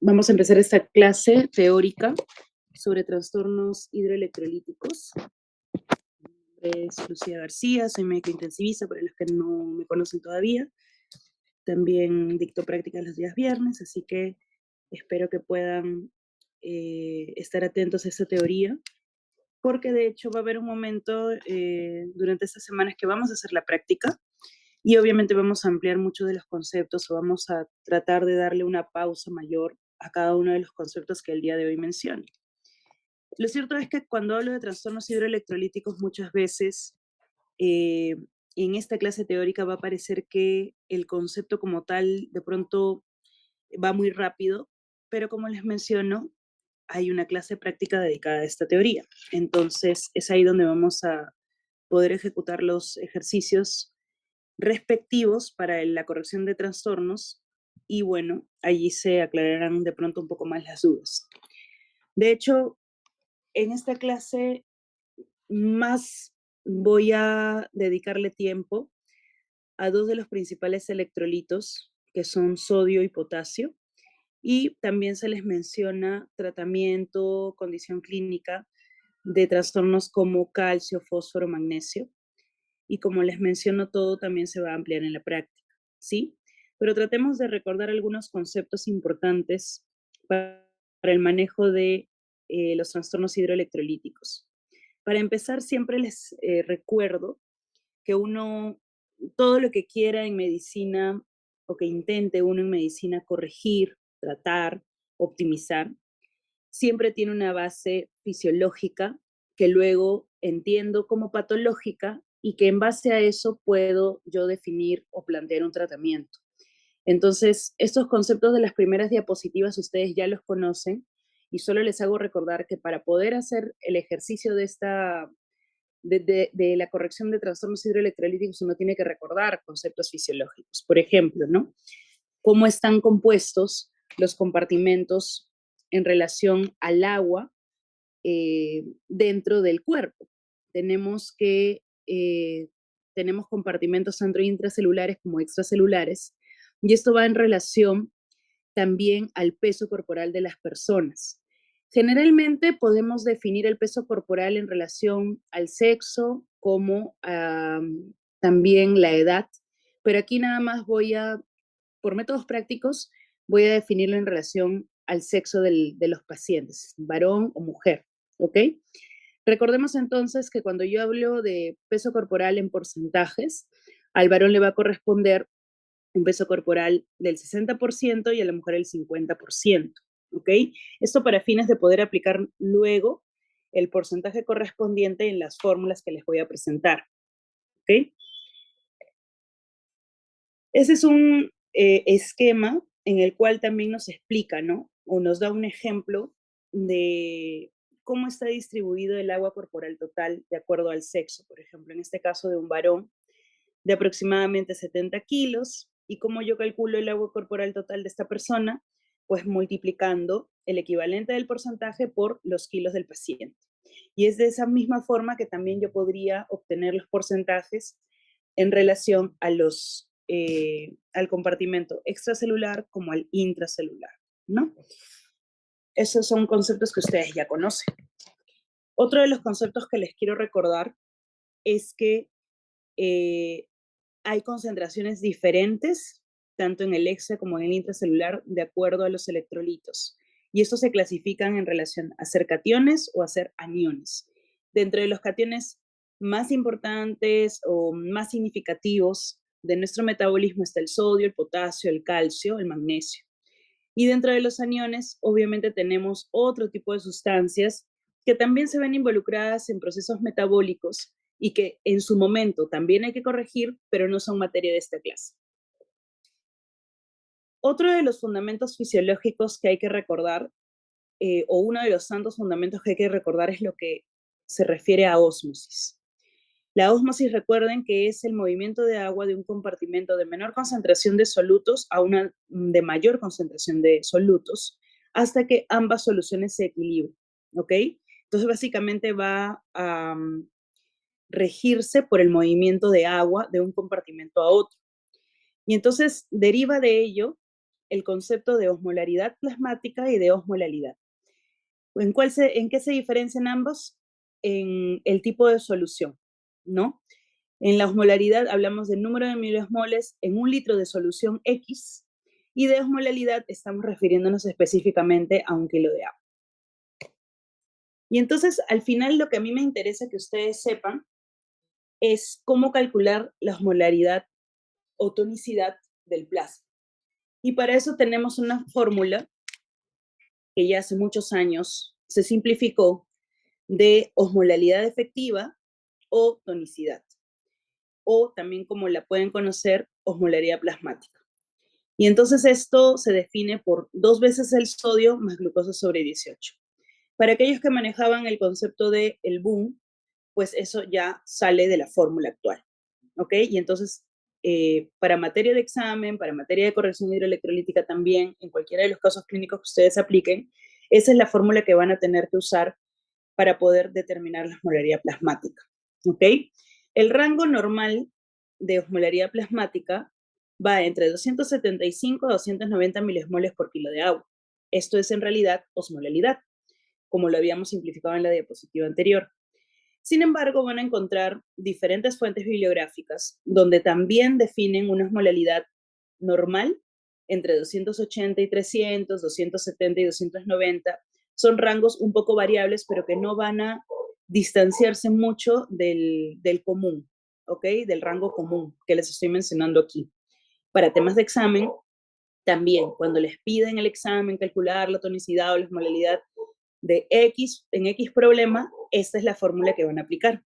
Vamos a empezar esta clase teórica sobre trastornos hidroelectrolíticos. Mi nombre es Lucía García, soy médica intensivista para los que no me conocen todavía. También dicto prácticas los días viernes, así que espero que puedan estar atentos a esta teoría, porque de hecho va a haber un momento durante estas semanas que vamos a hacer la práctica y obviamente vamos a ampliar muchos de los conceptos o vamos a tratar de darle una pausa mayor a cada uno de los conceptos que el día de hoy menciono. Lo cierto es que cuando hablo de trastornos hidroelectrolíticos muchas veces eh, en esta clase teórica va a parecer que el concepto como tal de pronto va muy rápido, pero como les menciono, hay una clase práctica dedicada a esta teoría. Entonces es ahí donde vamos a poder ejecutar los ejercicios respectivos para la corrección de trastornos y bueno, allí se aclararán de pronto un poco más las dudas. De hecho, en esta clase más voy a dedicarle tiempo a dos de los principales electrolitos, que son sodio y potasio, y también se les menciona tratamiento, condición clínica de trastornos como calcio, fósforo, magnesio, y como les menciono, todo también se va a ampliar en la práctica, ¿sí? Pero tratemos de recordar algunos conceptos importantes para el manejo de los trastornos hidroelectrolíticos. Para empezar, siempre les recuerdo que uno, todo lo que quiera en medicina o que intente uno en medicina corregir, tratar, optimizar, siempre tiene una base fisiológica que luego entiendo como patológica y que en base a eso puedo yo definir o plantear un tratamiento. Entonces, estos conceptos de las primeras diapositivas ustedes ya los conocen y solo les hago recordar que para poder hacer el ejercicio de esta de la corrección de trastornos hidroelectrolíticos uno tiene que recordar conceptos fisiológicos. Por ejemplo, ¿no? Cómo están compuestos los compartimentos en relación al agua dentro del cuerpo. Tenemos que tenemos compartimentos tanto intracelulares como extracelulares y esto va en relación también al peso corporal de las personas. Generalmente podemos definir el peso corporal en relación al sexo como también la edad, pero aquí nada más por métodos prácticos, voy a definirlo en relación al sexo de los pacientes, varón o mujer, ¿ok? Recordemos entonces que cuando yo hablo de peso corporal en porcentajes, al varón le va a corresponder un peso corporal del 60% y a la mujer el 50%, ¿ok? Esto para fines de poder aplicar luego el porcentaje correspondiente en las fórmulas que les voy a presentar, ¿ok? Ese es un esquema en el cual también nos explica, ¿no? O nos da un ejemplo de cómo está distribuido el agua corporal total de acuerdo al sexo, por ejemplo, en este caso de un varón de aproximadamente 70 kilos. ¿Y cómo yo calculo el agua corporal total de esta persona? Pues multiplicando el equivalente del porcentaje por los kilos del paciente. Y es de esa misma forma que también yo podría obtener los porcentajes en relación a al compartimento extracelular como al intracelular, ¿no? Esos son conceptos que ustedes ya conocen. Otro de los conceptos que les quiero recordar es que eh, hay concentraciones diferentes, tanto en el extra como en el intracelular, de acuerdo a los electrolitos. Y estos se clasifican en relación a ser cationes o a ser aniones. Dentro de los cationes más importantes o más significativos de nuestro metabolismo está el sodio, el potasio, el calcio, el magnesio. Y dentro de los aniones, obviamente tenemos otro tipo de sustancias que también se ven involucradas en procesos metabólicos y que en su momento también hay que corregir, pero no son materia de esta clase. Otro de los fundamentos fisiológicos que hay que recordar, o uno de los tantos fundamentos que hay que recordar es lo que se refiere a ósmosis. La ósmosis, recuerden que es el movimiento de agua de un compartimento de menor concentración de solutos a una de mayor concentración de solutos hasta que ambas soluciones se equilibren, ¿ok? Entonces, básicamente va a regirse por el movimiento de agua de un compartimento a otro. Y entonces deriva de ello el concepto de osmolaridad plasmática y de osmolaridad. ¿En qué se diferencian ambos? En el tipo de solución, ¿no? En la osmolaridad hablamos del número de miliosmoles en un litro de solución X, y de osmolaridad estamos refiriéndonos específicamente a 1 kilo de agua. Y entonces, al final, lo que a mí me interesa que ustedes sepan es cómo calcular la osmolaridad o tonicidad del plasma. Y para eso tenemos una fórmula que ya hace muchos años se simplificó, de osmolaridad efectiva o tonicidad, o también, como la pueden conocer, osmolaridad plasmática. Y entonces esto se define por 2 veces el sodio más glucosa sobre 18. Para aquellos que manejaban el concepto de el boom, pues eso ya sale de la fórmula actual, ¿ok? Y entonces, para materia de examen, para materia de corrección hidroelectrolítica también, en cualquiera de los casos clínicos que ustedes apliquen, esa es la fórmula que van a tener que usar para poder determinar la osmolaridad plasmática, ¿ok? El rango normal de osmolaridad plasmática va entre 275 a 290 miliosmoles por kilo de agua. Esto es en realidad osmolaridad, como lo habíamos simplificado en la diapositiva anterior. Sin embargo, van a encontrar diferentes fuentes bibliográficas donde también definen una osmolaridad normal entre 280 y 300, 270 y 290. Son rangos un poco variables, pero que no van a distanciarse mucho del común, ¿ok? Del rango común que les estoy mencionando aquí. Para temas de examen, también cuando les piden el examen calcular la tonicidad o la osmolaridad de X en X problema, esta es la fórmula que van a aplicar.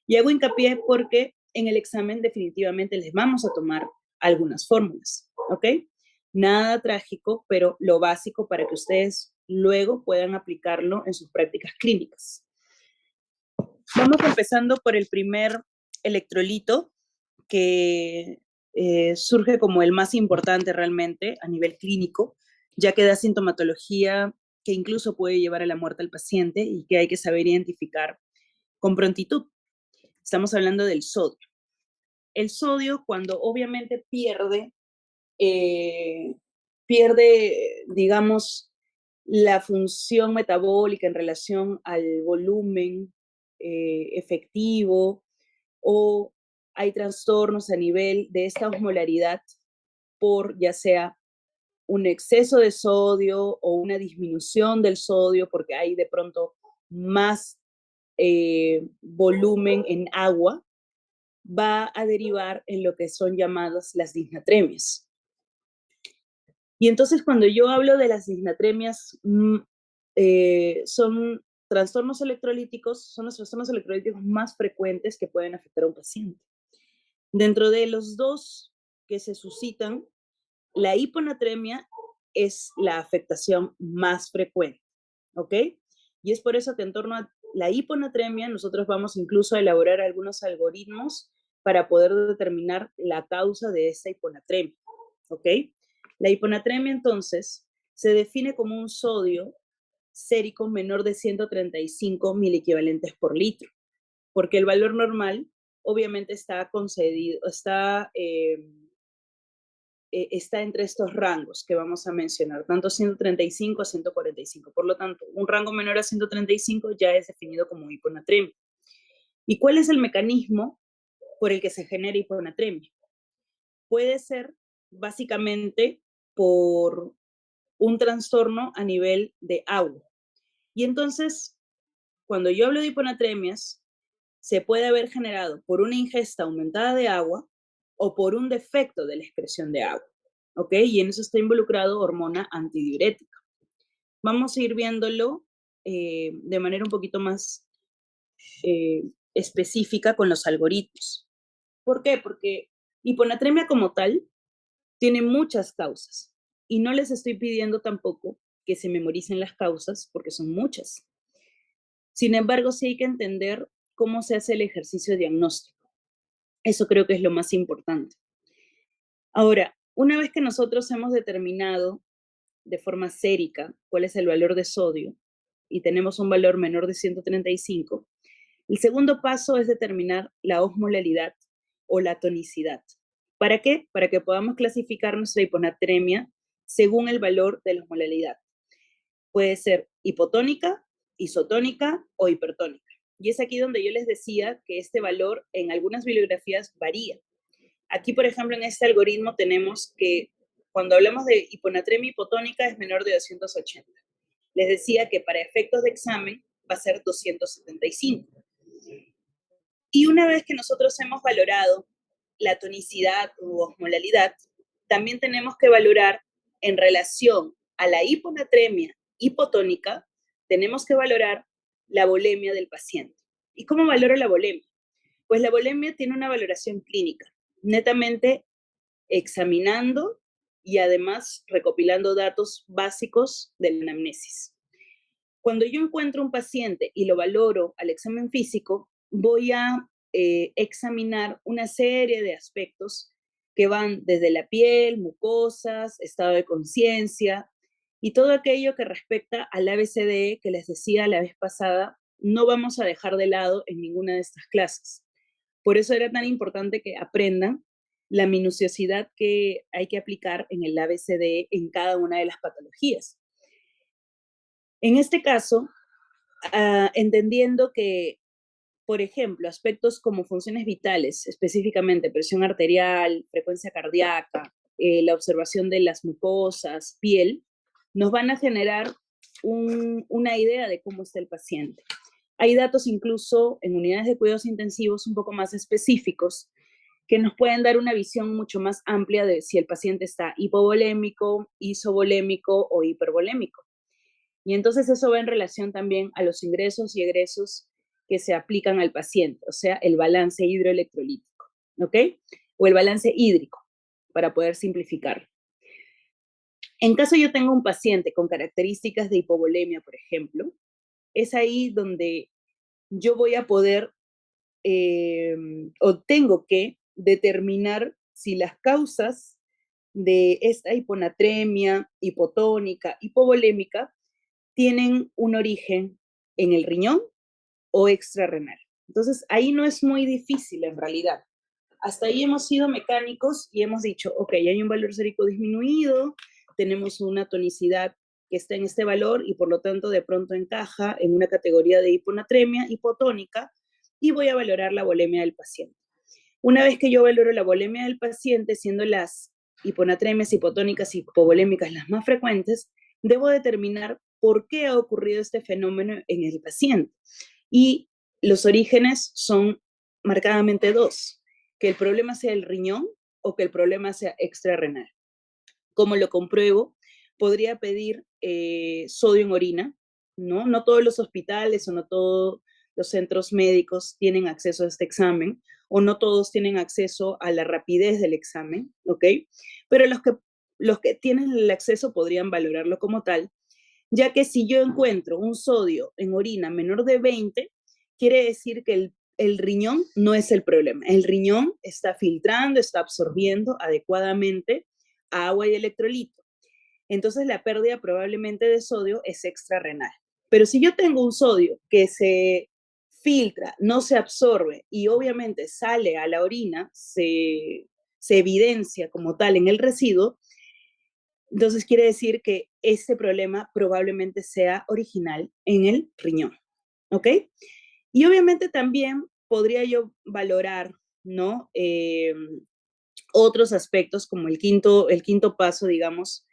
Y hago hincapié porque en el examen definitivamente les vamos a tomar algunas fórmulas, ¿ok? Nada trágico, pero lo básico para que ustedes luego puedan aplicarlo en sus prácticas clínicas. Vamos empezando por el primer electrolito, que surge como el más importante realmente a nivel clínico, ya que da sintomatología que incluso puede llevar a la muerte al paciente y que hay que saber identificar con prontitud. Estamos hablando del sodio. El sodio, cuando obviamente digamos, la función metabólica en relación al volumen efectivo, o hay trastornos a nivel de esta osmolaridad por ya sea un exceso de sodio o una disminución del sodio porque hay de pronto más volumen en agua, va a derivar en lo que son llamadas las disnatremias. Y entonces, cuando yo hablo de las disnatremias, son trastornos electrolíticos, son los trastornos electrolíticos más frecuentes que pueden afectar a un paciente. Dentro de los dos que se suscitan, la hiponatremia es la afectación más frecuente, ¿ok? Y es por eso que en torno a la hiponatremia nosotros vamos incluso a elaborar algunos algoritmos para poder determinar la causa de esa hiponatremia, ¿ok? La hiponatremia entonces se define como un sodio sérico menor de 135 miliequivalentes por litro, porque el valor normal obviamente está concedido, está entre estos rangos que vamos a mencionar, tanto 135 a 145. Por lo tanto, un rango menor a 135 ya es definido como hiponatremia. ¿Y cuál es el mecanismo por el que se genera hiponatremia? Puede ser básicamente por un trastorno a nivel de agua. Y entonces, cuando yo hablo de hiponatremias, se puede haber generado por una ingesta aumentada de agua o por un defecto de la excreción de agua, ¿ok? Y en eso está involucrado hormona antidiurética. Vamos a ir viéndolo de manera un poquito más específica con los algoritmos. ¿Por qué? Porque hiponatremia como tal tiene muchas causas y no les estoy pidiendo tampoco que se memoricen las causas porque son muchas. Sin embargo, sí hay que entender cómo se hace el ejercicio diagnóstico. Eso creo que es lo más importante. Ahora, una vez que nosotros hemos determinado de forma sérica cuál es el valor de sodio y tenemos un valor menor de 135, el segundo paso es determinar la osmolaridad o la tonicidad. ¿Para qué? Para que podamos clasificar nuestra hiponatremia según el valor de la osmolaridad. Puede ser hipotónica, isotónica o hipertónica. Y es aquí donde yo les decía que este valor en algunas bibliografías varía. Aquí, por ejemplo, en este algoritmo tenemos que cuando hablamos de hiponatremia hipotónica es menor de 280. Les decía que para efectos de examen va a ser 275. Y una vez que nosotros hemos valorado la tonicidad u osmolalidad, también tenemos que valorar en relación a la hiponatremia hipotónica, tenemos que valorar la volemia del paciente. ¿Y cómo valoro la volemia? Pues la volemia tiene una valoración clínica, netamente examinando y además recopilando datos básicos de la anamnesis. Cuando yo encuentro un paciente y lo valoro al examen físico, voy a examinar una serie de aspectos que van desde la piel, mucosas, estado de conciencia y todo aquello que respecta al ABCDE que les decía la vez pasada, no vamos a dejar de lado en ninguna de estas clases. Por eso era tan importante que aprendan la minuciosidad que hay que aplicar en el ABCDE en cada una de las patologías. En este caso, entendiendo que, por ejemplo, aspectos como funciones vitales, específicamente presión arterial, frecuencia cardíaca, la observación de las mucosas, piel, nos van a generar una idea de cómo está el paciente. Hay datos incluso en unidades de cuidados intensivos un poco más específicos que nos pueden dar una visión mucho más amplia de si el paciente está hipovolémico, isovolémico o hipervolémico. Y entonces eso va en relación también a los ingresos y egresos que se aplican al paciente, o sea, el balance hidroelectrolítico, ¿ok? O el balance hídrico, para poder simplificar. En caso yo tenga un paciente con características de hipovolemia, por ejemplo, es ahí donde yo voy a poder o tengo que determinar si las causas de esta hiponatremia, hipotónica, hipovolémica, tienen un origen en el riñón o extrarrenal. Entonces, ahí no es muy difícil en realidad. Hasta ahí hemos sido mecánicos y hemos dicho, ok, hay un valor sérico disminuido, tenemos una tonicidad que está en este valor y por lo tanto de pronto encaja en una categoría de hiponatremia hipotónica y voy a valorar la volemia del paciente. Una vez que yo valoro la volemia del paciente, siendo las hiponatremias hipotónicas y hipovolémicas las más frecuentes, debo determinar por qué ha ocurrido este fenómeno en el paciente. Y los orígenes son marcadamente dos, que el problema sea el riñón o que el problema sea extrarrenal. ¿Cómo lo compruebo? Podría pedir sodio en orina, ¿no? No todos los hospitales o no todos los centros médicos tienen acceso a este examen o no todos tienen acceso a la rapidez del examen, ¿ok? Pero los que tienen el acceso podrían valorarlo como tal, ya que si yo encuentro un sodio en orina menor de 20, quiere decir que el riñón no es el problema. El riñón está filtrando, está absorbiendo adecuadamente agua y electrolito. Entonces la pérdida probablemente de sodio es extrarrenal. Pero si yo tengo un sodio que se filtra, no se absorbe y obviamente sale a la orina, se evidencia como tal en el residuo, entonces quiere decir que este problema probablemente sea original en el riñón, ¿ok? Y obviamente también podría yo valorar, ¿no? Otros aspectos como el quinto paso, digamos,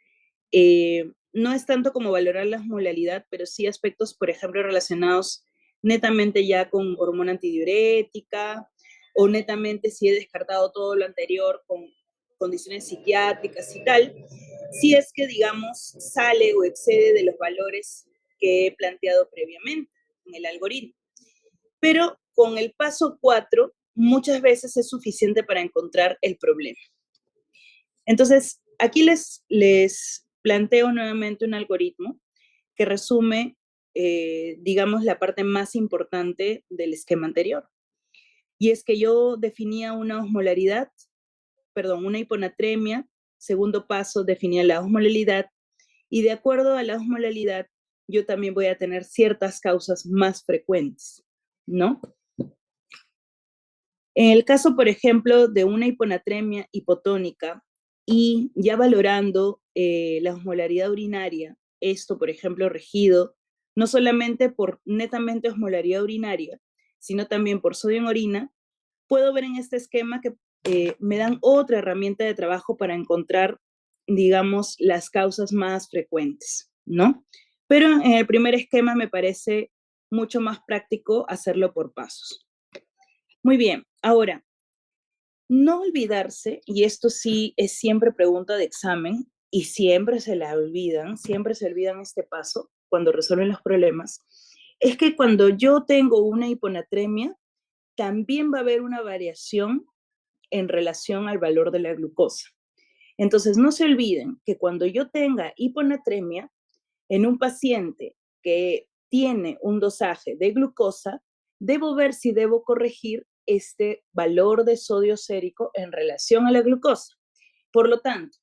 no es tanto como valorar la osmolalidad, pero sí aspectos, por ejemplo, relacionados netamente ya con hormona antidiurética o netamente si he descartado todo lo anterior con condiciones psiquiátricas y tal, si es que, digamos, sale o excede de los valores que he planteado previamente en el algoritmo. Pero con el paso 4, muchas veces es suficiente para encontrar el problema. Entonces, aquí les planteo nuevamente un algoritmo que resume, digamos, la parte más importante del esquema anterior. Y es que yo definía una osmolaridad, perdón, una hiponatremia. Segundo paso, definía la osmolalidad. Y de acuerdo a la osmolalidad, yo también voy a tener ciertas causas más frecuentes, ¿no? En el caso, por ejemplo, de una hiponatremia hipotónica y ya valorando la osmolaridad urinaria, esto, por ejemplo, regido no solamente por netamente osmolaridad urinaria, sino también por sodio en orina, puedo ver en este esquema que me dan otra herramienta de trabajo para encontrar, digamos, las causas más frecuentes, ¿no? Pero en el primer esquema me parece mucho más práctico hacerlo por pasos. Muy bien, ahora, no olvidarse, y esto sí es siempre pregunta de examen, y siempre se olvidan este paso cuando resuelven los problemas, es que cuando yo tengo una hiponatremia, también va a haber una variación en relación al valor de la glucosa. Entonces, no se olviden que cuando yo tenga hiponatremia en un paciente que tiene un dosaje de glucosa, debo ver si debo corregir este valor de sodio sérico en relación a la glucosa. Por lo tanto,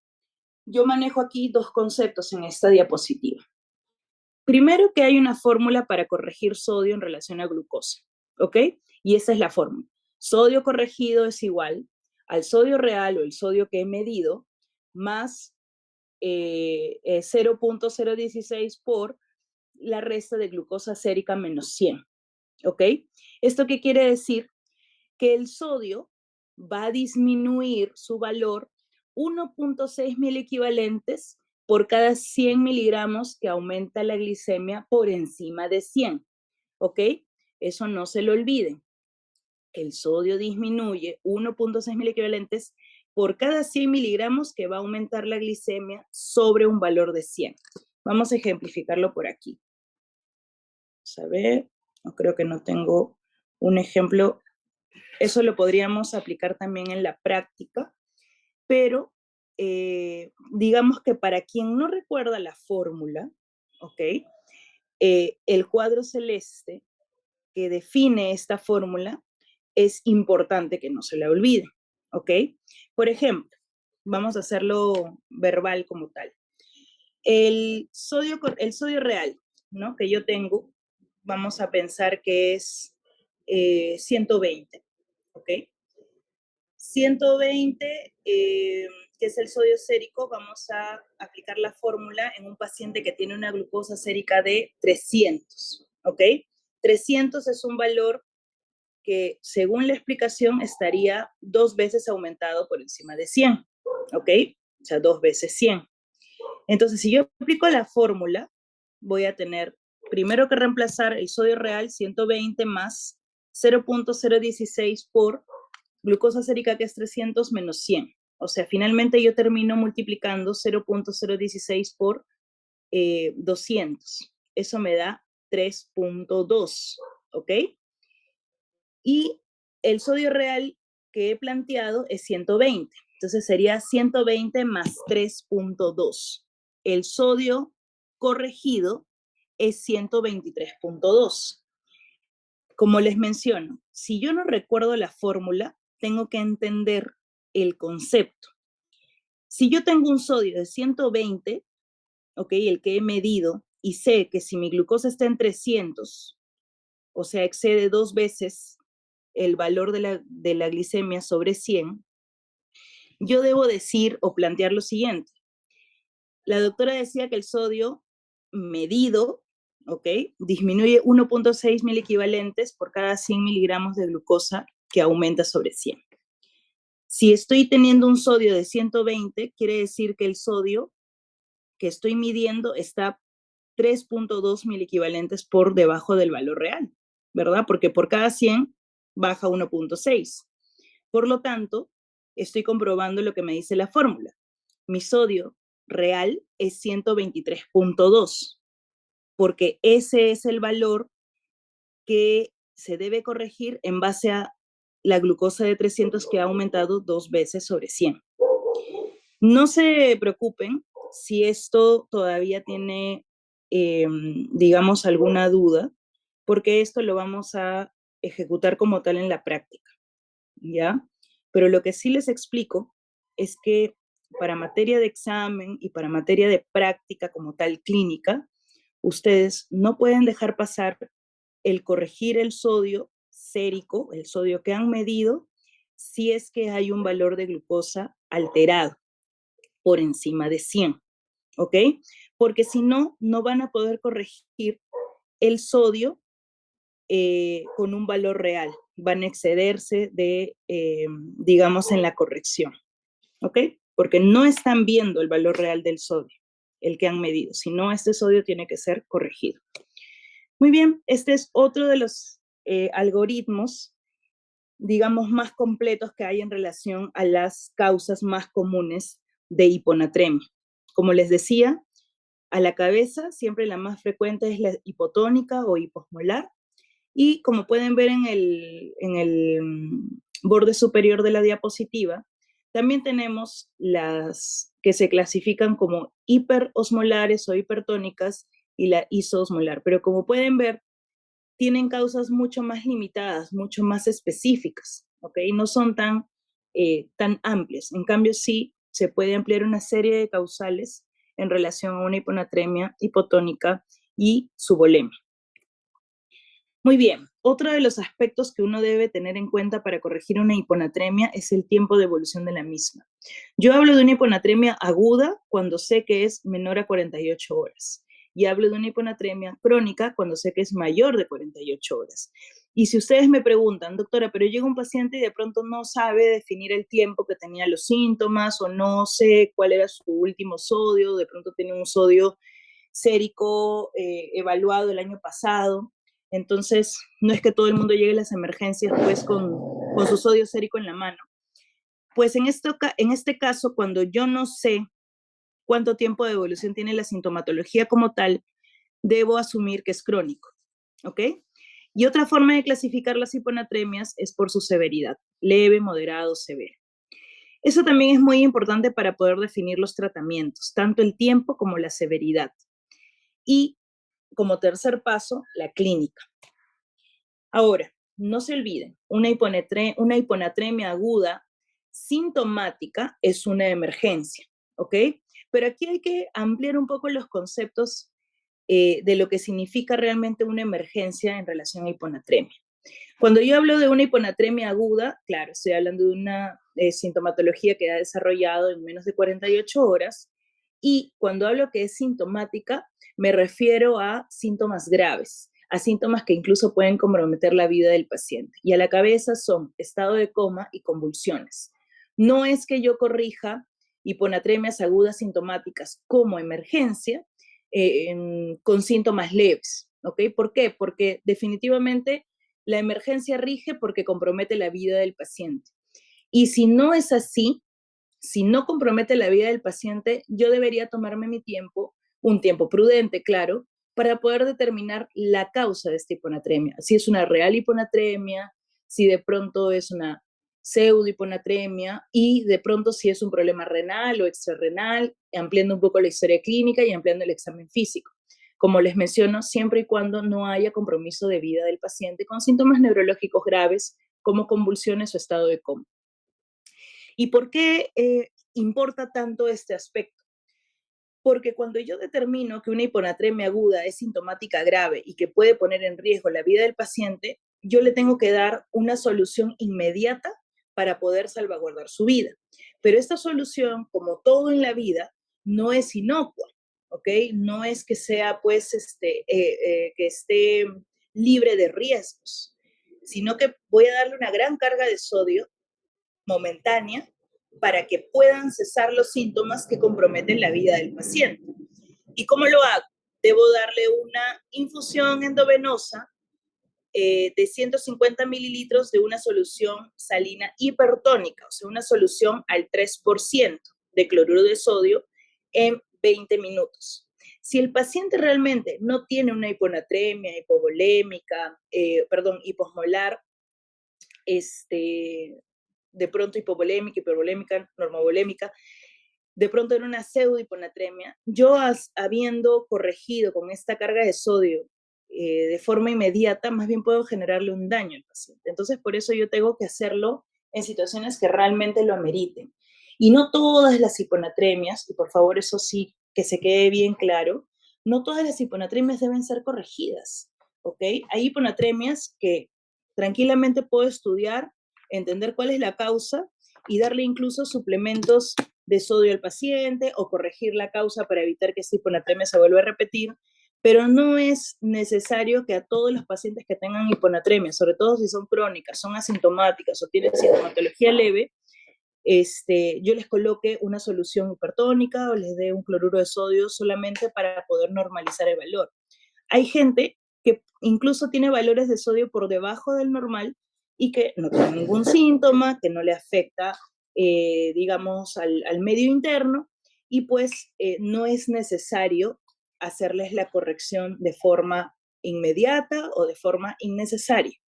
yo manejo aquí dos conceptos en esta diapositiva. Primero, que hay una fórmula para corregir sodio en relación a glucosa, ¿ok? Y esa es la fórmula. Sodio corregido es igual al sodio real o el sodio que he medido más 0.016 por la resta de glucosa sérica menos 100, ¿ok? ¿Esto qué quiere decir? Que el sodio va a disminuir su valor 1.6 mil equivalentes por cada 100 miligramos que aumenta la glicemia por encima de 100, ¿ok? Eso no se lo olviden. El sodio disminuye 1.6 mil equivalentes por cada 100 miligramos que va a aumentar la glicemia sobre un valor de 100. Vamos a ejemplificarlo por aquí. Vamos a ver, no creo que no tengo un ejemplo. Eso lo podríamos aplicar también en la práctica, pero digamos que para quien no recuerda la fórmula, ¿ok? El cuadro celeste que define esta fórmula es importante que no se la olvide, ¿ok? Por ejemplo, vamos a hacerlo verbal como tal. El sodio real, ¿no? Que yo tengo, vamos a pensar que es 120, ¿ok? 120, que es el sodio sérico, vamos a aplicar la fórmula en un paciente que tiene una glucosa sérica de 300, ¿ok? 300 es un valor que, según la explicación, estaría 2 veces aumentado por encima de 100, ¿ok? O sea, 2 veces 100. Entonces, si yo aplico la fórmula, voy a tener primero que reemplazar el sodio real 120 más 0.016 por glucosa sérica, que es 300, menos 100. O sea, finalmente yo termino multiplicando 0.016 por 200. Eso me da 3.2, ¿ok? Y el sodio real que he planteado es 120. Entonces sería 120 más 3.2. El sodio corregido es 123.2. Como les menciono, si yo no recuerdo la fórmula, tengo que entender el concepto. Si yo tengo un sodio de 120, ¿ok? El que he medido, y sé que si mi glucosa está en 300, o sea, excede 2 veces el valor de la glicemia sobre 100, yo debo decir o plantear lo siguiente. La doctora decía que el sodio medido, ¿ok? Disminuye 1.6 mil equivalentes por cada 100 miligramos de glucosa que aumenta sobre 100. Si estoy teniendo un sodio de 120, quiere decir que el sodio que estoy midiendo está 3.2 mil equivalentes por debajo del valor real, ¿verdad? Porque por cada 100 baja 1.6. Por lo tanto, estoy comprobando lo que me dice la fórmula. Mi sodio real es 123.2, porque ese es el valor que se debe corregir en base a la glucosa de 300, que ha aumentado 2 veces sobre 100. No se preocupen si esto todavía tiene, digamos, alguna duda, porque esto lo vamos a ejecutar como tal en la práctica, ¿ya? Pero lo que sí les explico es que para materia de examen y para materia de práctica como tal clínica, ustedes no pueden dejar pasar el corregir el sodio sérico, el sodio que han medido, si es que hay un valor de glucosa alterado por encima de 100. ¿ok? Porque si no, no van a poder corregir el sodio con un valor real. Van a excederse de, digamos, en la corrección, ¿ok? Porque no están viendo el valor real del sodio, el que han medido, sino este sodio tiene que ser corregido. Muy bien, este es otro de los algoritmos, digamos, más completos que hay en relación a las causas más comunes de hiponatremia. Como les decía, a la cabeza siempre la más frecuente es la hipotónica o hiposmolar, y como pueden ver en el borde superior de la diapositiva, también tenemos las que se clasifican como hiperosmolares o hipertónicas y la isoosmolar. Pero como pueden ver, tienen causas mucho más limitadas, mucho más específicas, ¿ok? No son tan amplias. En cambio, sí se puede ampliar una serie de causales en relación a una hiponatremia hipotónica y su volemia. Muy bien, otro de los aspectos que uno debe tener en cuenta para corregir una hiponatremia es el tiempo de evolución de la misma. Yo hablo de una hiponatremia aguda cuando sé que es menor a 48 horas y hablo de una hiponatremia crónica cuando sé que es mayor de 48 horas. Y si ustedes me preguntan, doctora, pero llega un paciente y de pronto no sabe definir el tiempo que tenía los síntomas o no sé cuál era su último sodio, de pronto tiene un sodio sérico evaluado el año pasado. Entonces, no es que todo el mundo llegue a las emergencias pues con su sodio sérico en la mano. Pues en este caso, cuando yo no sé cuánto tiempo de evolución tiene la sintomatología como tal, debo asumir que es crónico, ¿ok? Y otra forma de clasificar las hiponatremias es por su severidad, leve, moderado, severo. Eso también es muy importante para poder definir los tratamientos, tanto el tiempo como la severidad. Y como tercer paso, la clínica. Ahora, no se olviden, una hiponatremia aguda sintomática es una emergencia, ¿ok? Pero aquí hay que ampliar un poco los conceptos de lo que significa realmente una emergencia en relación a hiponatremia. Cuando yo hablo de una hiponatremia aguda, claro, estoy hablando de una sintomatología que ha desarrollado en menos de 48 horas, y cuando hablo que es sintomática, me refiero a síntomas graves, a síntomas que incluso pueden comprometer la vida del paciente. Y a la cabeza son estado de coma y convulsiones. No es que yo corrija hiponatremias agudas sintomáticas como emergencia con síntomas leves, ¿ok? ¿Por qué? Porque definitivamente la emergencia rige porque compromete la vida del paciente. Y si no es así, si no compromete la vida del paciente, yo debería tomarme mi tiempo, un tiempo prudente, claro, para poder determinar la causa de esta hiponatremia. Si es una real hiponatremia, si de pronto es una pseudohiponatremia y de pronto si es un problema renal o extrarrenal, ampliando un poco la historia clínica y ampliando el examen físico. Como les menciono, siempre y cuando no haya compromiso de vida del paciente con síntomas neurológicos graves como convulsiones o estado de coma. ¿Y por qué importa tanto este aspecto? Porque cuando yo determino que una hiponatremia aguda es sintomática grave y que puede poner en riesgo la vida del paciente, yo le tengo que dar una solución inmediata para poder salvaguardar su vida. Pero esta solución, como todo en la vida, no es inocua, ¿ok? No es que sea, pues, que esté libre de riesgos, sino que voy a darle una gran carga de sodio momentánea para que puedan cesar los síntomas que comprometen la vida del paciente. ¿Y cómo lo hago? Debo darle una infusión endovenosa de 150 mililitros de una solución salina hipertónica, o sea, una solución al 3% de cloruro de sodio en 20 minutos. Si el paciente realmente no tiene una hiponatremia, hipovolémica, hiposmolar, de pronto hipovolémica, hipervolémica, normovolémica, de pronto en una pseudohiponatremia, yo habiendo corregido con esta carga de sodio de forma inmediata, más bien puedo generarle un daño al paciente. Entonces, por eso yo tengo que hacerlo en situaciones que realmente lo ameriten. Y no todas las hiponatremias, y por favor eso sí, que se quede bien claro, no todas las hiponatremias deben ser corregidas, ¿ok? Hay hiponatremias que tranquilamente puedo estudiar, entender cuál es la causa y darle incluso suplementos de sodio al paciente o corregir la causa para evitar que esta hiponatremia se vuelva a repetir, pero no es necesario que a todos los pacientes que tengan hiponatremia, sobre todo si son crónicas, son asintomáticas o tienen sintomatología leve, yo les coloque una solución hipertónica o les dé un cloruro de sodio solamente para poder normalizar el valor. Hay gente que incluso tiene valores de sodio por debajo del normal y que no tiene ningún síntoma, que no le afecta, digamos, al medio interno, y pues no es necesario hacerles la corrección de forma inmediata o de forma innecesaria.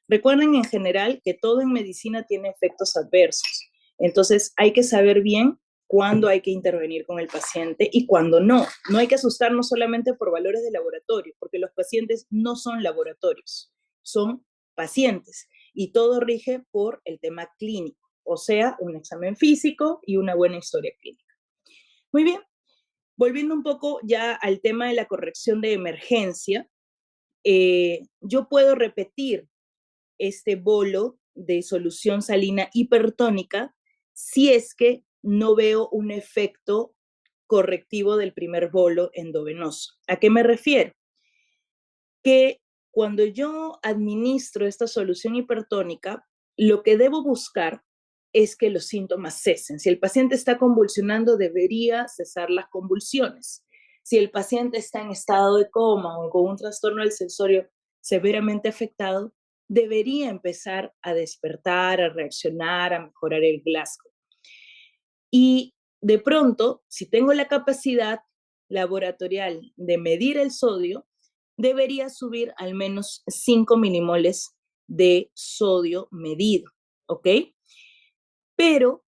Recuerden en general que todo en medicina tiene efectos adversos. Entonces hay que saber bien cuándo hay que intervenir con el paciente y cuándo no. No hay que asustarnos solamente por valores de laboratorio, porque los pacientes no son laboratorios, son pacientes y todo rige por el tema clínico, o sea, un examen físico y una buena historia clínica. Muy bien, volviendo un poco ya al tema de la corrección de emergencia, yo puedo repetir este bolo de solución salina hipertónica si es que no veo un efecto correctivo del primer bolo endovenoso. ¿A qué me refiero? Que cuando yo administro esta solución hipertónica, lo que debo buscar es que los síntomas cesen. Si el paciente está convulsionando, debería cesar las convulsiones. Si el paciente está en estado de coma o con un trastorno del sensorio severamente afectado, debería empezar a despertar, a reaccionar, a mejorar el Glasgow. Y de pronto, si tengo la capacidad laboratorial de medir el sodio, debería subir al menos 5 milimoles de sodio medido, ¿ok? Pero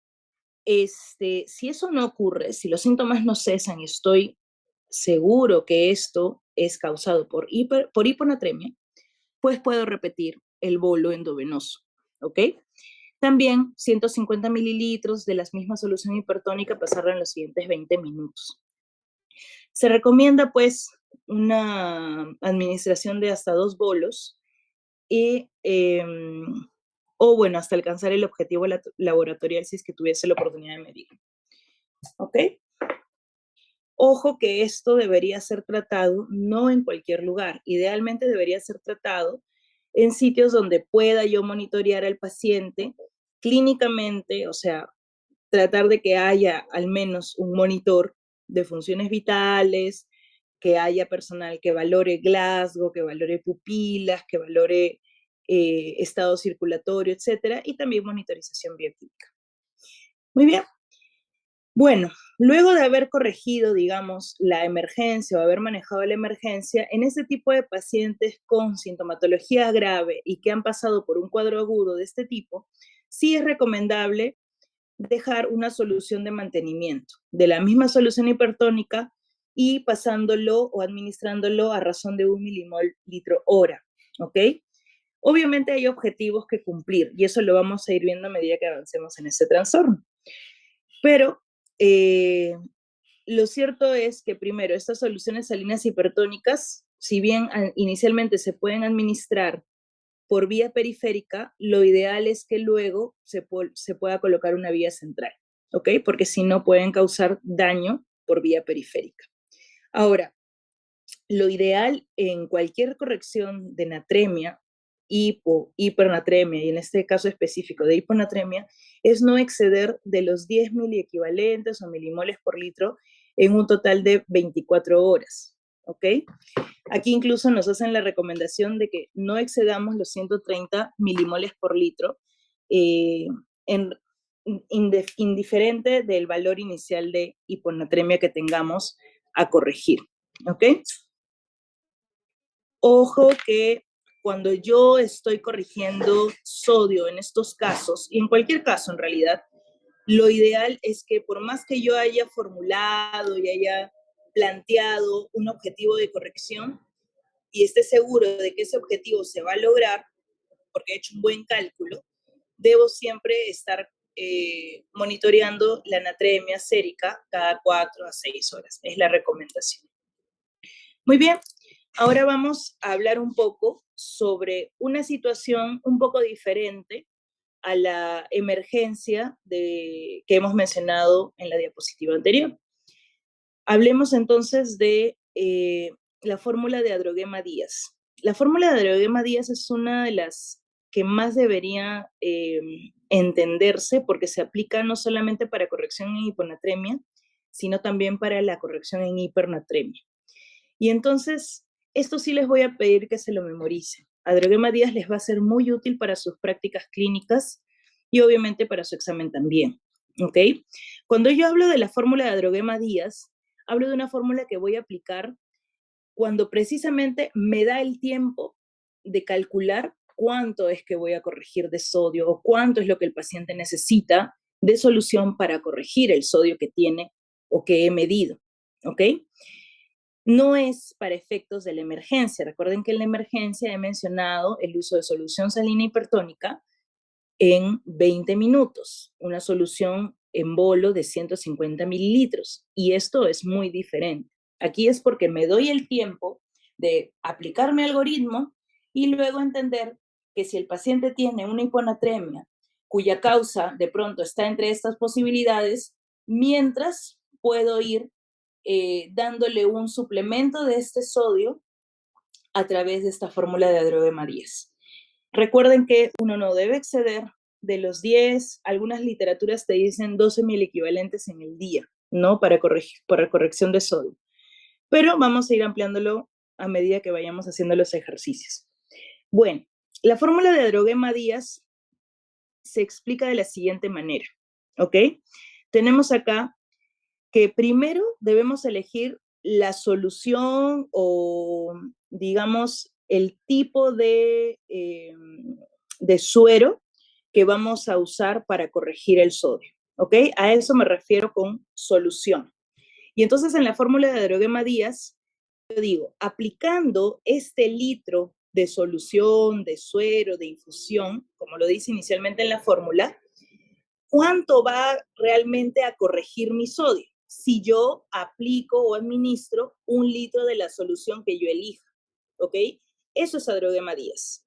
si eso no ocurre, si los síntomas no cesan y estoy seguro que esto es causado por hiponatremia, pues puedo repetir el bolo endovenoso, ¿ok? También 150 mililitros de la misma solución hipertónica, pasarla en los siguientes 20 minutos. Se recomienda pues una administración de hasta 2 bolos y, o bueno, hasta alcanzar el objetivo laboratorial si es que tuviese la oportunidad de medir. ¿Ok? Ojo que esto debería ser tratado no en cualquier lugar. Idealmente debería ser tratado en sitios donde pueda yo monitorear al paciente clínicamente, o sea, tratar de que haya al menos un monitor de funciones vitales, que haya personal que valore Glasgow, que valore pupilas, que valore estado circulatorio, etcétera, y también monitorización bioquímica. Muy bien. Bueno, luego de haber corregido, digamos, la emergencia o haber manejado la emergencia, en este tipo de pacientes con sintomatología grave y que han pasado por un cuadro agudo de este tipo, sí es recomendable dejar una solución de mantenimiento de la misma solución hipertónica y pasándolo o administrándolo a razón de 1 milimol litro hora, ¿ok? Obviamente hay objetivos que cumplir y eso lo vamos a ir viendo a medida que avancemos en este trastorno. Pero lo cierto es que primero, estas soluciones salinas hipertónicas, si bien inicialmente se pueden administrar por vía periférica, lo ideal es que luego se pueda colocar una vía central, ¿ok? Porque si no pueden causar daño por vía periférica. Ahora, lo ideal en cualquier corrección de natremia, hipernatremia, y en este caso específico de hiponatremia, es no exceder de los 10 miliequivalentes o milimoles por litro en un total de 24 horas, ¿ok? Aquí incluso nos hacen la recomendación de que no excedamos los 130 milimoles por litro, eh, en, indiferente del valor inicial de hiponatremia que tengamos a corregir, ¿ok? Ojo que cuando yo estoy corrigiendo sodio en estos casos, y en cualquier caso en realidad, lo ideal es que por más que yo haya formulado y haya planteado un objetivo de corrección y esté seguro de que ese objetivo se va a lograr, porque he hecho un buen cálculo, debo siempre estar monitoreando la natremia sérica cada 4 a 6 horas. Es la recomendación. Muy bien, ahora vamos a hablar un poco sobre una situación un poco diferente a la emergencia que hemos mencionado en la diapositiva anterior. Hablemos entonces de la fórmula de Adroguema-Díaz. La fórmula de Adroguema-Díaz es una de las que más debería entenderse porque se aplica no solamente para corrección en hiponatremia, sino también para la corrección en hipernatremia. Y entonces, esto sí les voy a pedir que se lo memoricen. Adroguema-Díaz les va a ser muy útil para sus prácticas clínicas y obviamente para su examen también. ¿Ok? Cuando yo hablo de la fórmula de Adroguema-Díaz, hablo de una fórmula que voy a aplicar cuando precisamente me da el tiempo de calcular cuánto es que voy a corregir de sodio o cuánto es lo que el paciente necesita de solución para corregir el sodio que tiene o que he medido. ¿Ok? No es para efectos de la emergencia. Recuerden que en la emergencia he mencionado el uso de solución salina hipertónica en 20 minutos, una solución en bolo de 150 mililitros. Y esto es muy diferente. Aquí es porque me doy el tiempo de aplicar mi algoritmo y luego entender que si el paciente tiene una hiponatremia cuya causa de pronto está entre estas posibilidades, mientras puedo ir dándole un suplemento de este sodio a través de esta fórmula de Adroguema-Díaz. Recuerden que uno no debe exceder de los 10, algunas literaturas te dicen 12 mil equivalentes en el día, ¿no? Para corrección de sodio. Pero vamos a ir ampliándolo a medida que vayamos haciendo los ejercicios. Bueno, la fórmula de Adroguema-Díaz se explica de la siguiente manera, ¿ok? Tenemos acá que primero debemos elegir la solución o, digamos, el tipo de suero que vamos a usar para corregir el sodio, ¿ok? A eso me refiero con solución. Y entonces en la fórmula de Adroguema-Díaz, yo digo, aplicando este litro de solución, de suero, de infusión, como lo dice inicialmente en la fórmula, ¿cuánto va realmente a corregir mi sodio? Si yo aplico o administro 1 litro de la solución que yo elija, ¿ok? Eso es Adroguema-Díaz.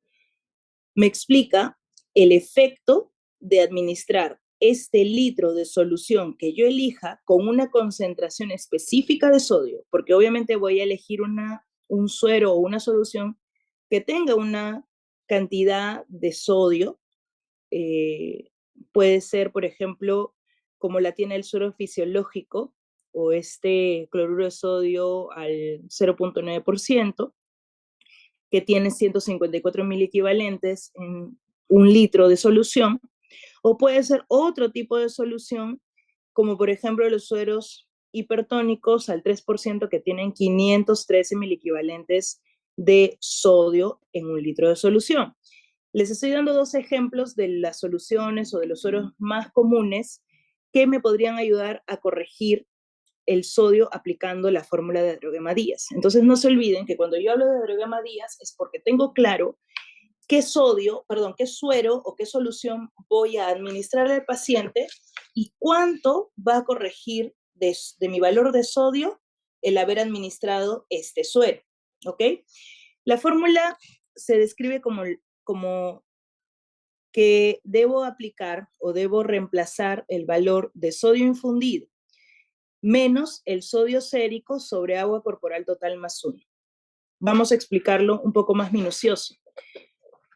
Me explica el efecto de administrar este litro de solución que yo elija con una concentración específica de sodio, porque obviamente voy a elegir un suero o una solución que tenga una cantidad de sodio puede ser, por ejemplo, como la tiene el suero fisiológico o este cloruro de sodio al 0.9%, que tiene 154 mil equivalentes en 1 litro de solución, o puede ser otro tipo de solución, como por ejemplo los sueros hipertónicos al 3% que tienen 513 mil equivalentes de sodio en 1 litro de solución. Les estoy dando 2 ejemplos de las soluciones o de los sueros más comunes que me podrían ayudar a corregir el sodio aplicando la fórmula de Adroguema-Díaz. Entonces no se olviden que cuando yo hablo de Adroguema-Díaz es porque tengo claro qué suero o qué solución voy a administrar al paciente y cuánto va a corregir de mi valor de sodio el haber administrado este suero, ¿ok? La fórmula se describe como que debo aplicar o debo reemplazar el valor de sodio infundido menos el sodio sérico sobre agua corporal total más 1. Vamos a explicarlo un poco más minucioso.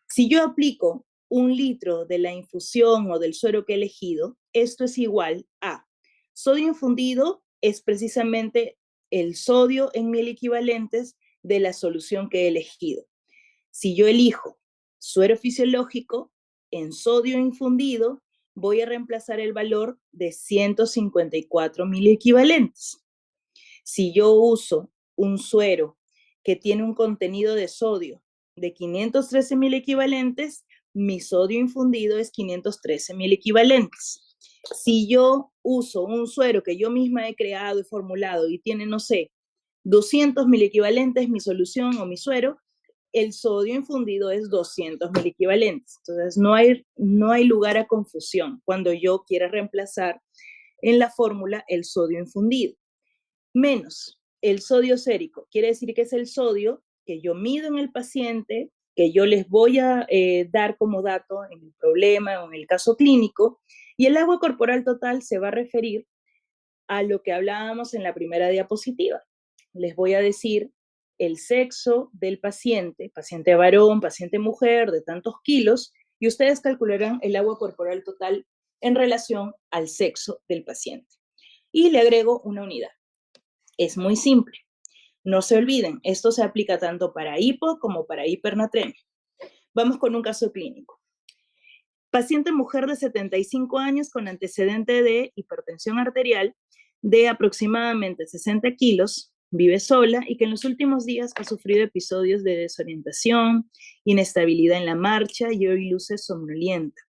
Si yo aplico 1 litro de la infusión o del suero que he elegido, esto es igual a sodio infundido es precisamente el sodio en 1000 equivalentes de la solución que he elegido. Si yo elijo suero fisiológico en sodio infundido, voy a reemplazar el valor de 154 mil equivalentes. Si yo uso un suero que tiene un contenido de sodio de 513 mil equivalentes, mi sodio infundido es 513 mil equivalentes. Si yo uso un suero que yo misma he creado y formulado y tiene, no sé, 200 mil equivalentes, mi solución o mi suero, el sodio infundido es 200 mil equivalentes. Entonces, no hay lugar a confusión cuando yo quiera reemplazar en la fórmula el sodio infundido. Menos el sodio sérico, quiere decir que es el sodio que yo mido en el paciente, que yo les voy a dar como dato en el problema o en el caso clínico, y el agua corporal total se va a referir a lo que hablábamos en la primera diapositiva. Les voy a decir el sexo del paciente, paciente varón, paciente mujer, de tantos kilos, y ustedes calcularán el agua corporal total en relación al sexo del paciente. Y le agrego una unidad. Es muy simple. No se olviden, esto se aplica tanto para hipo como para hipernatremia. Vamos con un caso clínico. Paciente mujer de 75 años con antecedente de hipertensión arterial de aproximadamente 60 kilos, vive sola y que en los últimos días ha sufrido episodios de desorientación, inestabilidad en la marcha y hoy luce somnolienta.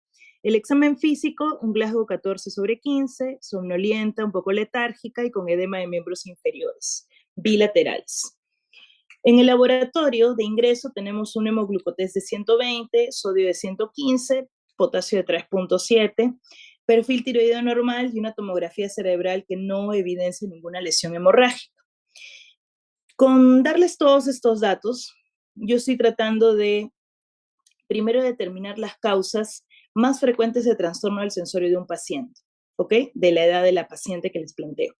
El examen físico, un Glasgow 14/15, somnolienta, un poco letárgica y con edema de miembros inferiores, bilaterales. En el laboratorio de ingreso tenemos un hemoglucotés de 120, sodio de 115, potasio de 3.7, perfil tiroideo normal y una tomografía cerebral que no evidencia ninguna lesión hemorrágica. Con darles todos estos datos, yo estoy tratando de, primero, determinar las causas más frecuentes de trastorno del sensorio de un paciente, ¿ok? De la edad de la paciente que les planteo.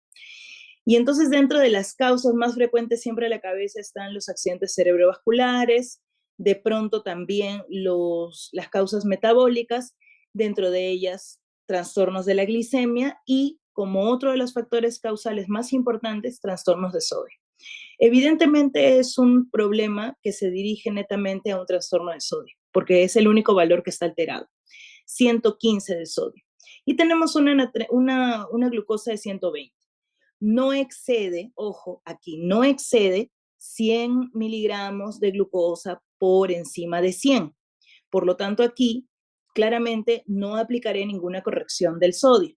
Y entonces dentro de las causas más frecuentes siempre a la cabeza están los accidentes cerebrovasculares, de pronto también las causas metabólicas, dentro de ellas trastornos de la glicemia y como otro de los factores causales más importantes, trastornos de sodio. Evidentemente es un problema que se dirige netamente a un trastorno de sodio, porque es el único valor que está alterado, 115 de sodio. Y tenemos una glucosa de 120. No excede, ojo, aquí no excede 100 miligramos de glucosa por encima de 100. Por lo tanto, aquí claramente no aplicaré ninguna corrección del sodio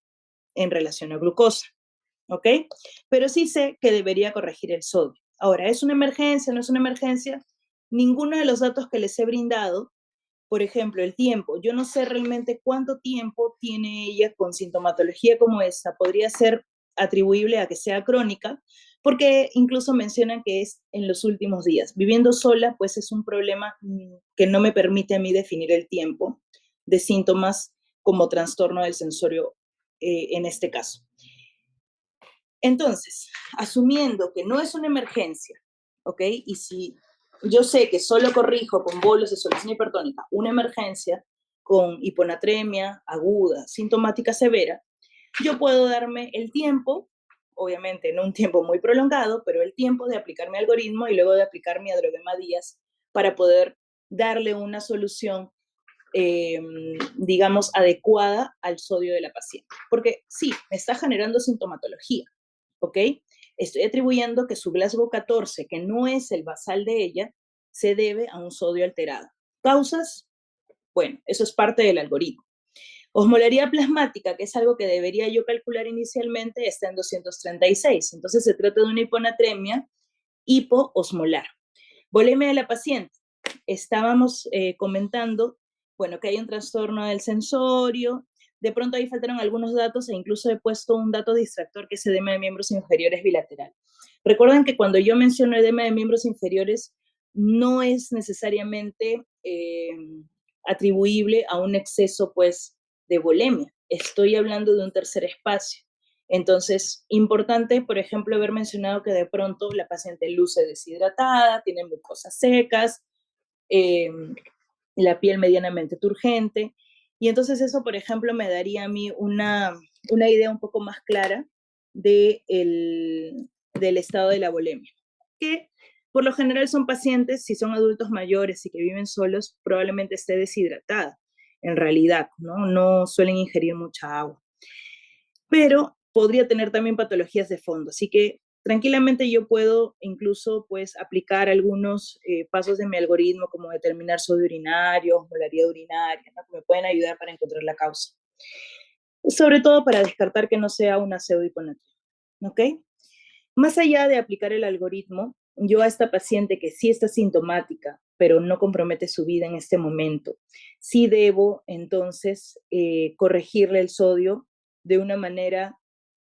en relación a glucosa, ¿ok? Pero sí sé que debería corregir el sodio. Ahora, ¿es una emergencia? ¿No es una emergencia? Ninguno de los datos que les he brindado, por ejemplo, el tiempo. Yo no sé realmente cuánto tiempo tiene ella con sintomatología como esta. Podría ser atribuible a que sea crónica, porque incluso mencionan que es en los últimos días. Viviendo sola, pues es un problema que no me permite a mí definir el tiempo de síntomas como trastorno del sensorio en este caso. Entonces, asumiendo que no es una emergencia, ¿ok? Y si yo sé que solo corrijo con bolos de solución hipertónica una emergencia con hiponatremia aguda, sintomática severa, yo puedo darme el tiempo, obviamente no un tiempo muy prolongado, pero el tiempo de aplicar mi algoritmo y luego de aplicar mi adroguema Díaz para poder darle una solución, digamos, adecuada al sodio de la paciente. Porque sí, me está generando sintomatología, ¿ok? Estoy atribuyendo que su Glasgow 14, que no es el basal de ella, se debe a un sodio alterado. ¿Causas? Bueno, eso es parte del algoritmo. Osmolaridad plasmática, que es algo que debería yo calcular inicialmente, está en 236. Entonces se trata de una hiponatremia hipoosmolar. Volemia de la paciente. Estábamos comentando, bueno, que hay un trastorno del sensorio. De pronto ahí faltaron algunos datos e incluso he puesto un dato distractor que es edema de miembros inferiores bilateral. Recuerden que cuando yo menciono edema de miembros inferiores, no es necesariamente atribuible a un exceso, pues, de volemia. Estoy hablando de un tercer espacio. Entonces, importante, por ejemplo, haber mencionado que de pronto la paciente luce deshidratada, tiene mucosas secas, eh, la piel medianamente turgente. Y entonces eso, por ejemplo, me daría a mí una idea un poco más clara del estado de la bulimia. Que por lo general son pacientes, si son adultos mayores y que viven solos, probablemente esté deshidratada, en realidad, ¿no? No suelen ingerir mucha agua. Pero podría tener también patologías de fondo, así que tranquilamente yo puedo incluso pues aplicar algunos pasos de mi algoritmo como determinar sodio urinario, osmolaridad urinaria, ¿no? Que me pueden ayudar para encontrar la causa. Sobre todo para descartar que no sea una pseudohiponatremia, ¿ok? Más allá de aplicar el algoritmo, yo a esta paciente que sí está sintomática, pero no compromete su vida en este momento, sí debo entonces corregirle el sodio de una manera